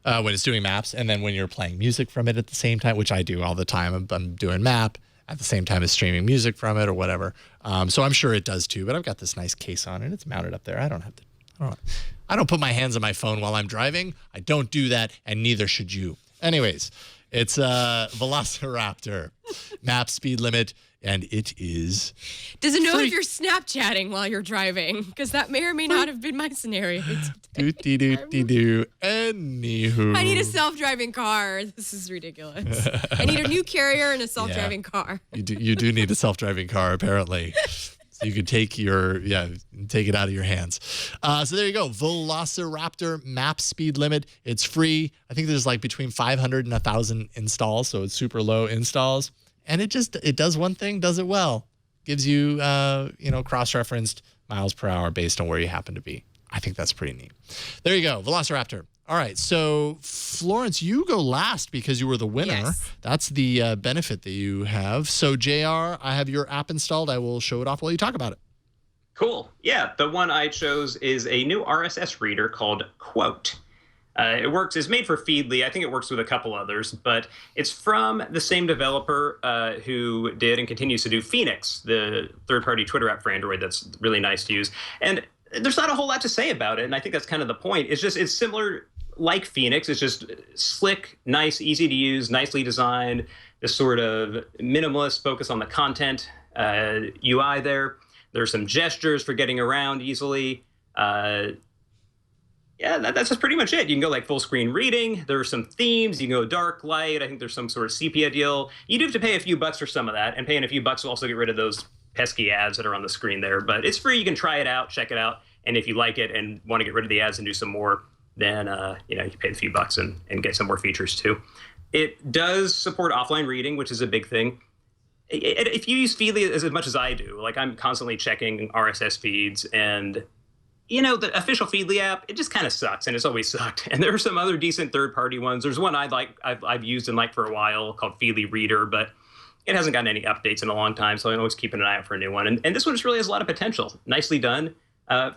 When it's doing maps, and then when you're playing music from it at the same time, which I do all the time. I'm doing map at the same time as streaming music from it or whatever. So I'm sure it does too. But I've got this nice case on it. It's mounted up there. I don't put my hands on my phone while I'm driving. I don't do that, and neither should you. Anyways. It's a Velociraptor map speed limit, and it is. Does it know if you're Snapchatting while you're driving? Because that may or may not have been my scenario. Anywho, I need a self-driving car. This is ridiculous. I need a new carrier and a self-driving car. You do need a self-driving car, apparently. So you can take it out of your hands. So there you go. Velociraptor map speed limit. It's free. I think there's like between 500 and 1,000 installs. So it's super low installs. And it does one thing, does it well. Gives you, cross-referenced miles per hour based on where you happen to be. I think that's pretty neat. There you go. Velociraptor. All right, so Florence, you go last because you were the winner. Yes. That's the benefit that you have. So JR, I have your app installed. I will show it off while you talk about it. Cool. Yeah, the one I chose is a new RSS reader called Quote. It's made for Feedly. I think it works with a couple others, but it's from the same developer who did and continues to do Phoenix, the third-party Twitter app for Android that's really nice to use. And there's not a whole lot to say about it, and I think that's kind of the point. It's similar like Phoenix. It's just slick, nice, easy to use, nicely designed, this sort of minimalist focus on the content UI there. There's some gestures for getting around easily. Yeah, that's just pretty much it. You can go like full screen reading. There are some themes. You can go dark, light. I think there's some sort of sepia deal. You do have to pay a few bucks for some of that, and paying a few bucks will also get rid of those pesky ads that are on the screen there. But it's free. You can try it out, check it out, and if you like it and want to get rid of the ads and do some more, then you pay a few bucks and get some more features too. It does support offline reading, which is a big thing. If you use Feedly as much as I do, like I'm constantly checking RSS feeds, and the official Feedly app, it just kind of sucks, and it's always sucked. And there are some other decent third-party ones. There's one I've used and liked for a while called Feedly Reader, but it hasn't gotten any updates in a long time, so I'm always keeping an eye out for a new one. And this one just really has a lot of potential. Nicely done.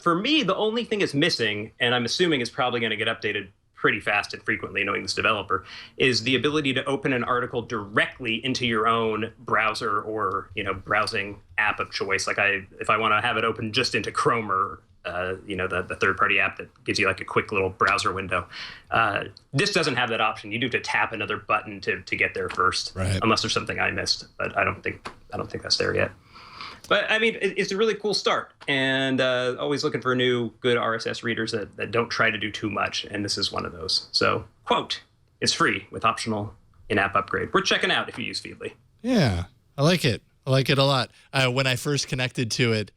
For me, the only thing it's missing, and I'm assuming it's probably going to get updated pretty fast and frequently, knowing this developer, is the ability to open an article directly into your own browser or browsing app of choice. Like if I want to have it open just into Chrome or the third-party app that gives you like a quick little browser window. This doesn't have that option. You do have to tap another button to get there first, right? Unless there's something I missed, but I don't think that's there yet. But I mean, it's a really cool start, and always looking for new good RSS readers that don't try to do too much, and this is one of those. So, quote, it's free with optional in-app upgrade. Worth checking out if you use Feedly. Yeah, I like it. I like it a lot. When I first connected to it,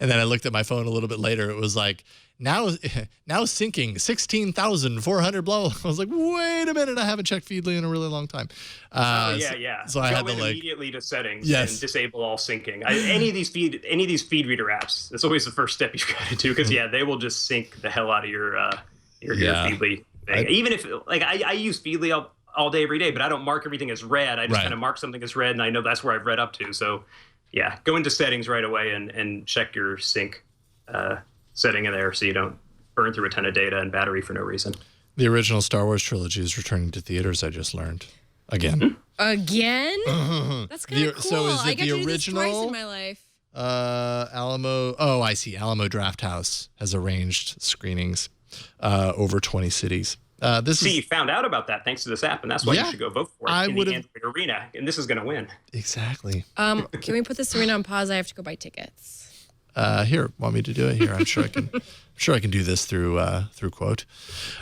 and then I looked at my phone a little bit later, it was like, now syncing 16,400 blah. I was like, wait a minute, I haven't checked Feedly in a really long time. Yeah. So I had to immediately to settings yes. and disable all syncing. Any of these feed reader apps, that's always the first step you've got to do, because they will just sync the hell out of your Feedly thing. Even if I use Feedly all day every day, but I don't mark everything as read. I just kind of mark something as read, and I know that's where I've read up to. So yeah, go into settings right away and check your sync setting in there so you don't burn through a ton of data and battery for no reason. The original Star Wars trilogy is returning to theaters, I just learned. Again? Again? That's kind of cool. So is it I got the to do this original? twice in my life. Alamo. Oh, I see. Alamo Drafthouse has arranged screenings over 20 cities. You found out about that thanks to this app, and that's why you should go vote for it in the Android arena, and this is going to win. Exactly. Can we put this arena on pause? I have to go buy tickets. Here, want me to do it? Here, I'm sure I can. I'm sure I can do this through Quote.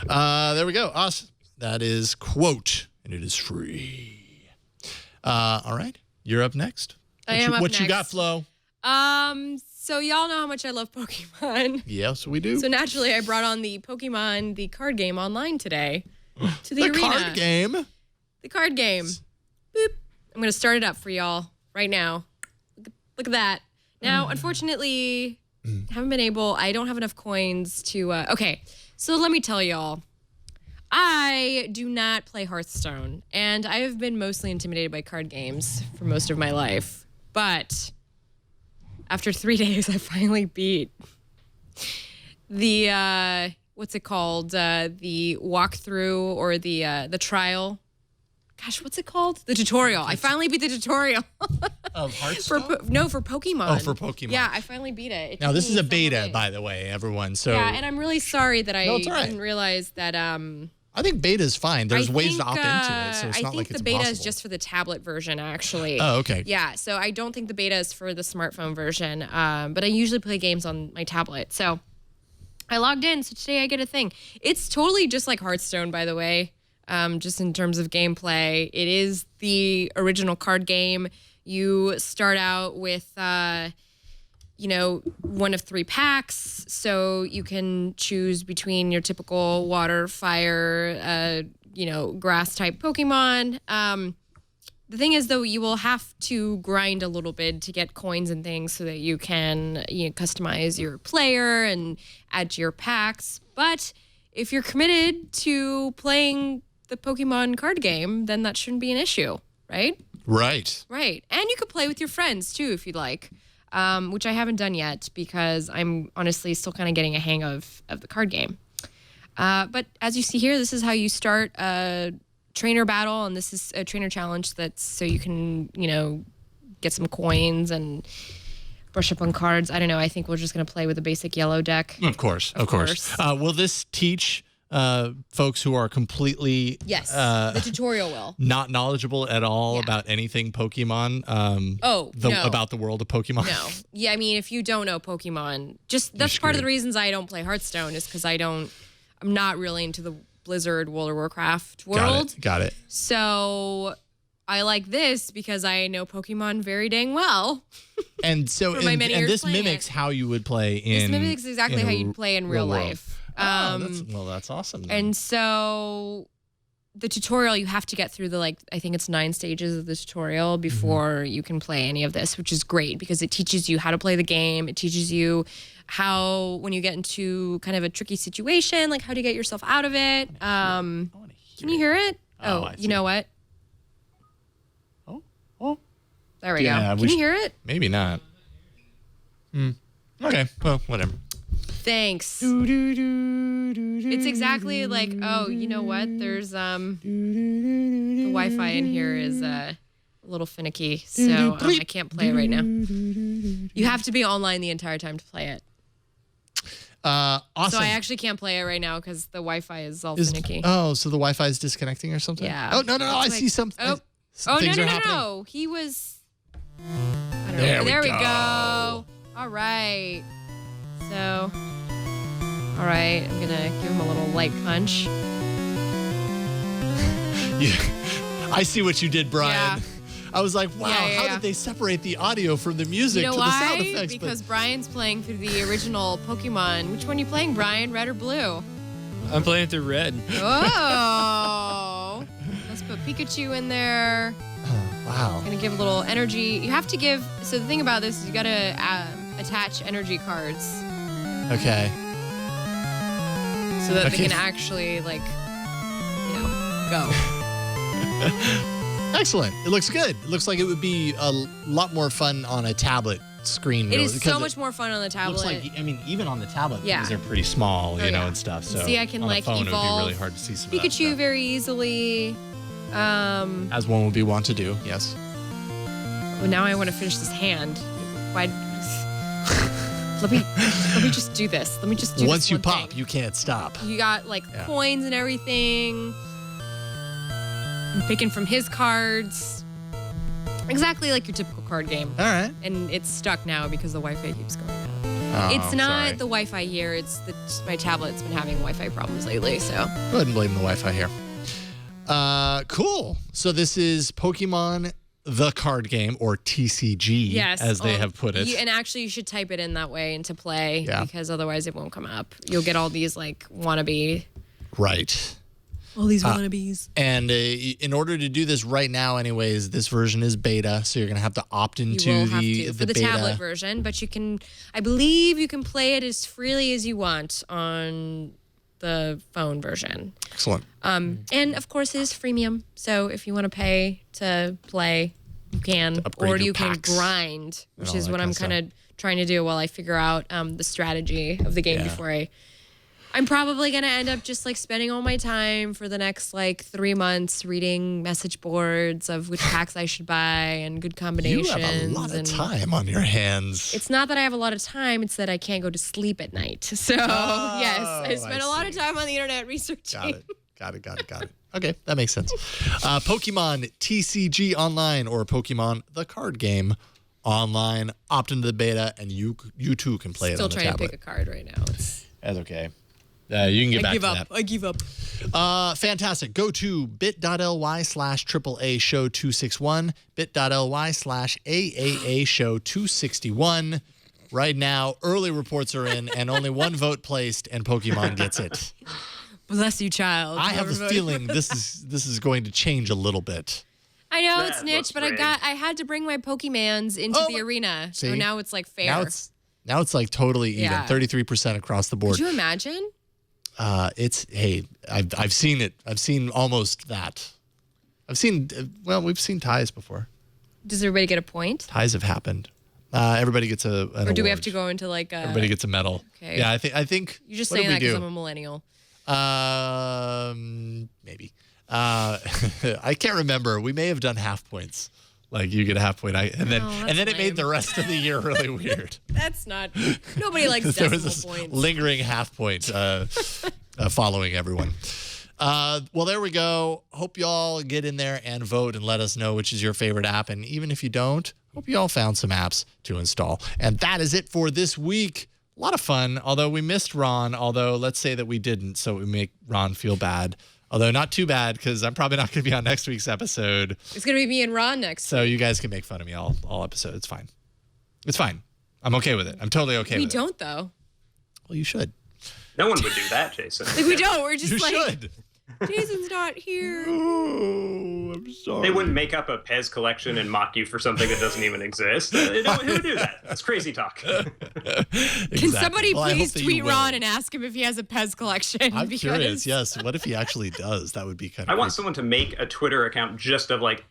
There we go. Awesome. That is Quote, and it is free. All right, you're up next. What you got, Flo? So y'all know how much I love Pokemon. Yes, we do. So naturally, I brought on the card game online today to the arena. Card game? The card game. Boop. I'm going to start it up for y'all right now. Look at that. Now, unfortunately, I don't have enough coins to, okay. So let me tell y'all, I do not play Hearthstone, and I have been mostly intimidated by card games for most of my life. But after 3 days, I finally beat the, what's it called? The walkthrough or the trial. Gosh, what's it called? The tutorial. I finally beat the tutorial. Of Hearthstone? For Pokemon. Oh, for Pokemon. Yeah, I finally beat it. Now, this is a beta, by the way, everyone. So yeah, and I'm really sorry that I didn't realize that. I think beta is fine. There's ways to opt into it, so it's not like it's I think the beta is impossible. just for the tablet version, actually. Oh, okay. Yeah, so I don't think the beta is for the smartphone version, but I usually play games on my tablet. So I logged in, so today I get a thing. It's totally just like Hearthstone, by the way, just in terms of gameplay. It is the original card game. You start out with, one of 3 packs, so you can choose between your typical water, fire, grass type Pokemon. The thing is, though, you will have to grind a little bit to get coins and things so that you can customize your player and add to your packs. But if you're committed to playing the Pokemon card game, then that shouldn't be an issue, right? Right. Right. And you could play with your friends, too, if you'd like, which I haven't done yet because I'm honestly still kind of getting a hang of the card game. But as you see here, this is how you start a trainer battle, and this is a trainer challenge that's so you can, get some coins and brush up on cards. I don't know. I think we're just going to play with a basic yellow deck. Of course. Will this teach folks who are completely yes, the tutorial will not knowledgeable at all about anything Pokemon? No. About the world of Pokemon? No. Yeah, I mean, if you don't know Pokemon, that's part of the reasons I don't play Hearthstone is because I'm not really into the Blizzard World of Warcraft world. Got it. So I like this because I know Pokemon very dang well. And so, and this mimics how you would play in. This mimics exactly how you'd play in real life. That's awesome. Then. And so, the tutorial you have to get through I think it's 9 stages of the tutorial before you can play any of this, which is great because it teaches you how to play the game. It teaches you how, when you get into kind of a tricky situation, how to get yourself out of it. Can you hear it? Oh, you know what? Oh. There we go. Can you hear it? Maybe not. Okay. Well, whatever. Thanks. It's exactly you know what? There's the Wi-Fi in here is a little finicky, so I can't play it right now. You have to be online the entire time to play it. Awesome. So I actually can't play it right now because the Wi-Fi is all finicky. Oh, so the Wi-Fi is disconnecting or something? Yeah. Oh, no. I see something. No. He was... I don't know. There we go. All right. So... All right. I'm going to give him a little light punch. Yeah. I see what you did, Brian. Yeah. I was like, wow, how did they separate the audio from the music to the sound effects? Because Brian's playing through the original Pokemon. Which one are you playing, Brian? Red or blue? I'm playing through red. Oh. Let's put Pikachu in there. Wow. Gonna give a little energy. You have to give. So the thing about this is you gotta attach energy cards. Okay. So that they can actually go. Excellent. It looks good. It looks like it would be a lot more fun on a tablet screen. It is so much more fun on the tablet. Looks like, even on the tablet, these are pretty small, and stuff. So see, I can on a phone, evolve it would be really hard to see some Pikachu of that stuff. very easily. As one would be wont to do, yes. Well, now I want to finish this hand. Why? Let me just do this. Let me just do this. Once you pop, thing. you can't stop. You got coins and everything. I'm picking from his cards. Exactly like your typical card game. All right. And it's stuck now because the Wi-Fi keeps going out. Oh, it's not sorry. the Wi-Fi here. It's my tablet's been having Wi-Fi problems lately. So go ahead and blame the Wi-Fi here. Cool. So this is Pokemon the card game, or TCG, as they have put it. And actually, you should type it in that way into play because otherwise it won't come up. You'll get all these wannabe. Right. All these wannabes. And in order to do this right now, anyways, this version is beta, so you're gonna have to opt into the for the beta tablet version. But you can, I believe, you can play it as freely as you want on the phone version. Excellent. And of course, it is freemium. So if you want to pay to play, you can, or you can grind, which is what I'm kind of trying to do while I figure out the strategy of the game before I'm probably going to end up just spending all my time for the next 3 months reading message boards of which packs I should buy and good combinations. You have a lot of time on your hands. It's not that I have a lot of time, it's that I can't go to sleep at night. So, yes, I spend a lot of time on the internet researching. Got it. Okay, that makes sense. Pokemon TCG Online, or Pokemon the card game online. Opt into the beta, and you too can play it on the tablet. Still trying to pick a card right now. That's okay. You can get back to that. I give up. Fantastic. Go to bit.ly/AAA show 261, bit.ly/AAA show 261. Right now, early reports are in, and only one vote placed, and Pokemon gets it. Bless you, child. I have a feeling this is going to change a little bit. I know it's niche, but I had to bring my Pokemans into the arena. See? So now it's fair. Now it's totally even, 33% across the board. Could you imagine? I've seen it. I've seen almost that. We've seen ties before. Does everybody get a point? Ties have happened. Everybody gets an Or do we award. have to go into Everybody gets a medal. Okay. Yeah, I think. You're just saying that because I'm a millennial. Maybe. I can't remember. We may have done half points. Like you get a half point, and then it made the rest of the year really weird. That's not. Nobody likes there decimal was this points. lingering half point following everyone. Well, there we go. Hope y'all get in there and vote and let us know which is your favorite app. And even if you don't, hope you all found some apps to install. And that is it for this week. A lot of fun. Although we missed Ron. Although let's say that we didn't, so we make Ron feel bad. Although not too bad, because I'm probably not going to be on next week's episode. It's going to be me and Ron next. So you guys can make fun of me all episode. It's fine. It's fine. I'm okay with it. I'm totally okay with it. We don't, though. Well, you should. No one would do that, Jason. Like, we don't. We're just You like, should. Jason's not here. Oh, I'm sorry. They wouldn't make up a Pez collection and mock you for something that doesn't even exist. Who would do that? That's crazy talk. Exactly. Can somebody Well, I hope please that you tweet will. Ron and ask him if he has a Pez collection? I'm because curious. Yes. What if he actually does? That would be kind of. I want someone to make a Twitter account just of like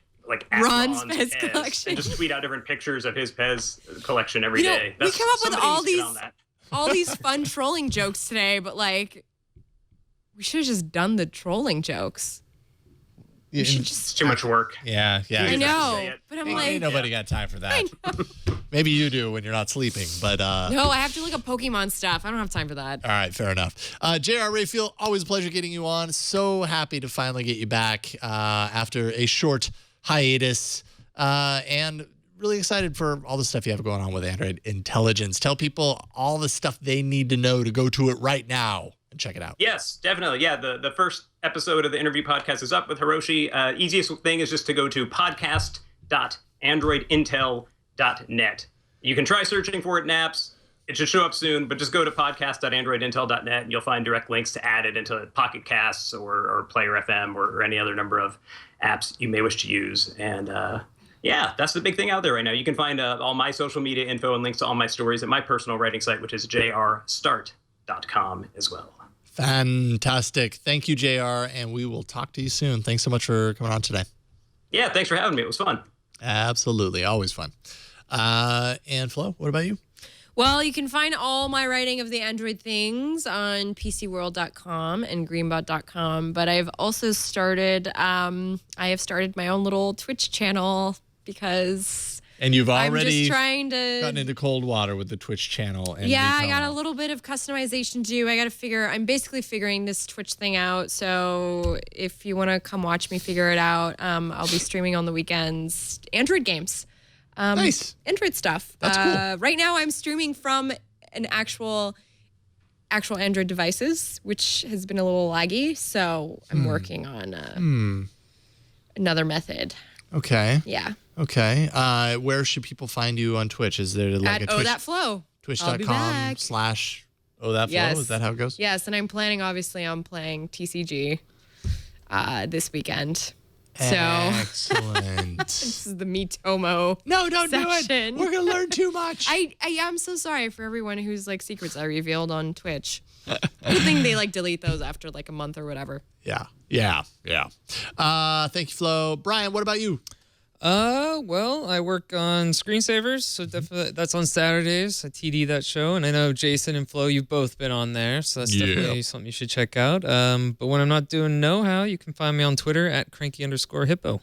at Ron's Pez collection. and just tweet out different pictures of his Pez collection every day. We come up with somebody all needs to get on that. all these fun trolling jokes today, but like, we should have just done the trolling jokes. We should It's just. too much work. Yeah. I Say know, it. but I'm Ain't like, nobody got time for that. Maybe you do when you're not sleeping, but no, I have to look up Pokemon stuff. I don't have time for that. all right, fair enough. J.R. Raphael, always a pleasure getting you on. So happy to finally get you back after a short hiatus, and really excited for all the stuff you have going on with Android Intelligence. Tell people all the stuff they need to know to go to it right now and check it out. Yes, definitely. Yeah, the first episode of the interview podcast is up with Hiroshi. Easiest thing is just to go to podcast.androidintel.net. You can try searching for it in apps. It should show up soon, but just go to podcast.androidintel.net and you'll find direct links to add it into Pocket Casts or Player FM or any other number of apps you may wish to use. And yeah, that's the big thing out there right now. You can find all my social media info and links to all my stories at my personal writing site, which is jrstart.com as well. Fantastic. Thank you, JR, and we will talk to you soon. Thanks so much for coming on today. Yeah, thanks for having me. It was fun. Absolutely. Always fun. And Flo, what about you? Well, you can find all my writing of the Android things on pcworld.com and greenbot.com. But I've also started, my own little Twitch channel because And you've I'm already just trying to gotten into cold water with the Twitch channel. And yeah, I got Miitomo. a little bit of customization to do. I'm basically figuring this Twitch thing out. So if you want to come watch me figure it out, I'll be streaming on the weekends, Android games. Nice. Android stuff. That's cool. Right now I'm streaming from an actual Android devices, which has been a little laggy. So I'm working on another method. Okay. Yeah. Okay. Where should people find you on Twitch? Is there like At a Twitch, That Flow. twitch.com/OhThatFlow? Yes. Is that how it goes? Yes, and I'm planning obviously on playing TCG this weekend. So Excellent. this is the Miitomo. No, don't do it. section. We're going to learn too much. I am so sorry for everyone whose like secrets I revealed on Twitch. Good thing they like delete those after like a month or whatever. Yeah. Thank you, Flo. Brian, what about you? Well, I work on Screensavers, so definitely that's on Saturdays. I TD that show, and I know Jason and Flo, you've both been on there, so that's definitely something you should check out. But when I'm not doing know-how, you can find me on Twitter at cranky_hippo.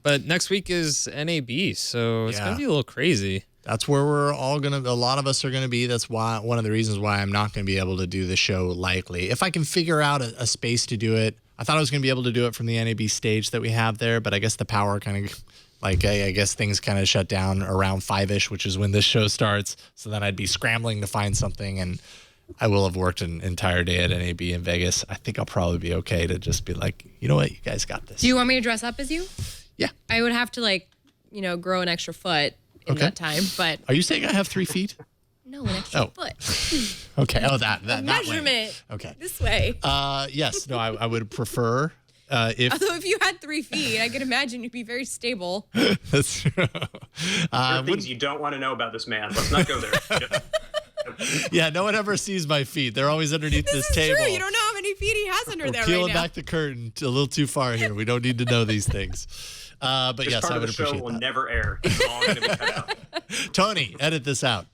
But next week is NAB, so it's gonna be a little crazy. That's where we're all a lot of us are gonna be. That's why one of the reasons why I'm not gonna be able to do the show likely. If I can figure out a space to do it, I thought I was gonna be able to do it from the NAB stage that we have there, but I guess the power kind of. Like, I guess things kind of shut down around 5-ish, which is when this show starts. So then I'd be scrambling to find something, and I will have worked an entire day at NAB in Vegas. I think I'll probably be okay to just be like, you know what, you guys got this. Do you want me to dress up as you? Yeah. I would have to grow an extra foot in that time, but Are you saying I have 3 feet? no, an extra foot. Okay. Oh, that Measurement. way. Okay. This way. Yes. No, I would prefer. Although if you had 3 feet, I could imagine you'd be very stable. That's true. There are things you don't want to know about this man. Let's not go there. Yeah, no one ever sees my feet. They're always underneath this This is table. true. You don't know how many feet he has under there Peeling right now. back the curtain a little too far here. We don't need to know these things. But This yes, part I of would the show appreciate will that. never air. It's all going to be cut out. Tony, edit this out.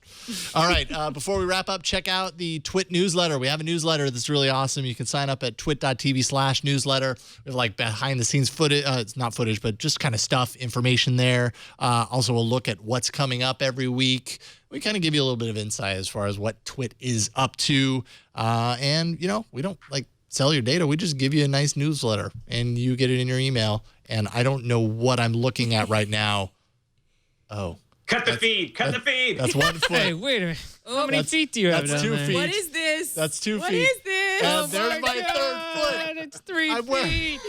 All right. Before we wrap up, check out the Twit newsletter. We have a newsletter that's really awesome. You can sign up at twit.tv/newsletter. We have like behind the scenes footage. It's not footage, but just kind of stuff, information there. Also, we'll look at what's coming up every week. We kind of give you a little bit of insight as far as what Twit is up to. And, you know, we don't like sell your data. We just give you a nice newsletter and you get it in your email. And I don't know what I'm looking at right now. Oh. Cut the feed. Cut the feed. That's 1 foot. Hey, wait a minute. How many feet do you have That's down 2 there? feet. What is this? That's 2 feet. What is this? And there's my third foot. It's 3 I'm wearing- feet.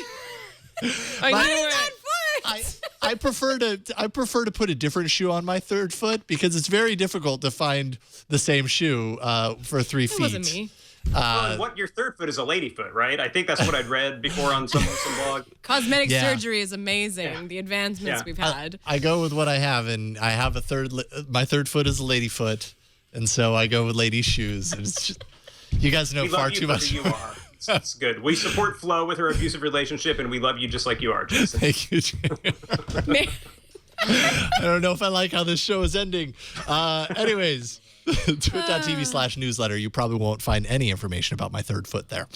My- I What knew is it. that foot? I prefer to put a different shoe on my third foot because it's very difficult to find the same shoe for 3 feet. It wasn't me. What your third foot is a lady foot, right? I think that's what I'd read before on some blog. Cosmetic Yeah. surgery is amazing. Yeah. The advancements Yeah. we've had. I go with what I have, and I have my third foot is a lady foot, and so I go with lady shoes. And it's just, you guys know We far love you too for much. who you are. It's good. We support Flo with her abusive relationship, and we love you just like you are, Jason. Thank you, Jay. I don't know if I like how this show is ending. Anyways, twit.tv/newsletter. You probably won't find any information about my third foot there.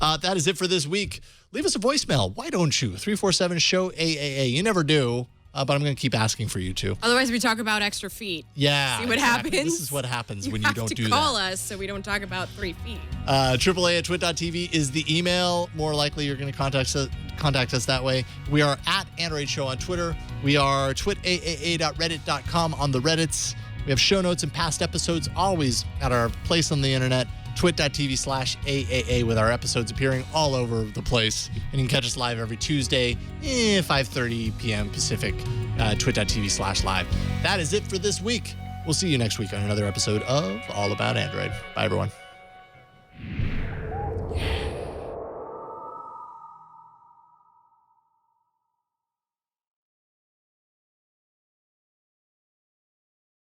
That is it for this week. Leave us a voicemail. Why don't you? 347-SHOW-AAA. You never do, but I'm going to keep asking for you to. Otherwise, we talk about extra feet. Yeah. See what exactly. happens? This is what happens when you have don't to do call that. us so we don't talk about 3 feet. AAA@twit.tv is the email. More likely you're going to contact us that way. We are at Android Show on Twitter. We are twitaaa.reddit.com on the Reddits. We have show notes and past episodes always at our place on the internet, twit.tv/AAA, with our episodes appearing all over the place. And you can catch us live every Tuesday, 5:30 p.m. Pacific, twit.tv/live. That is it for this week. We'll see you next week on another episode of All About Android. Bye, everyone.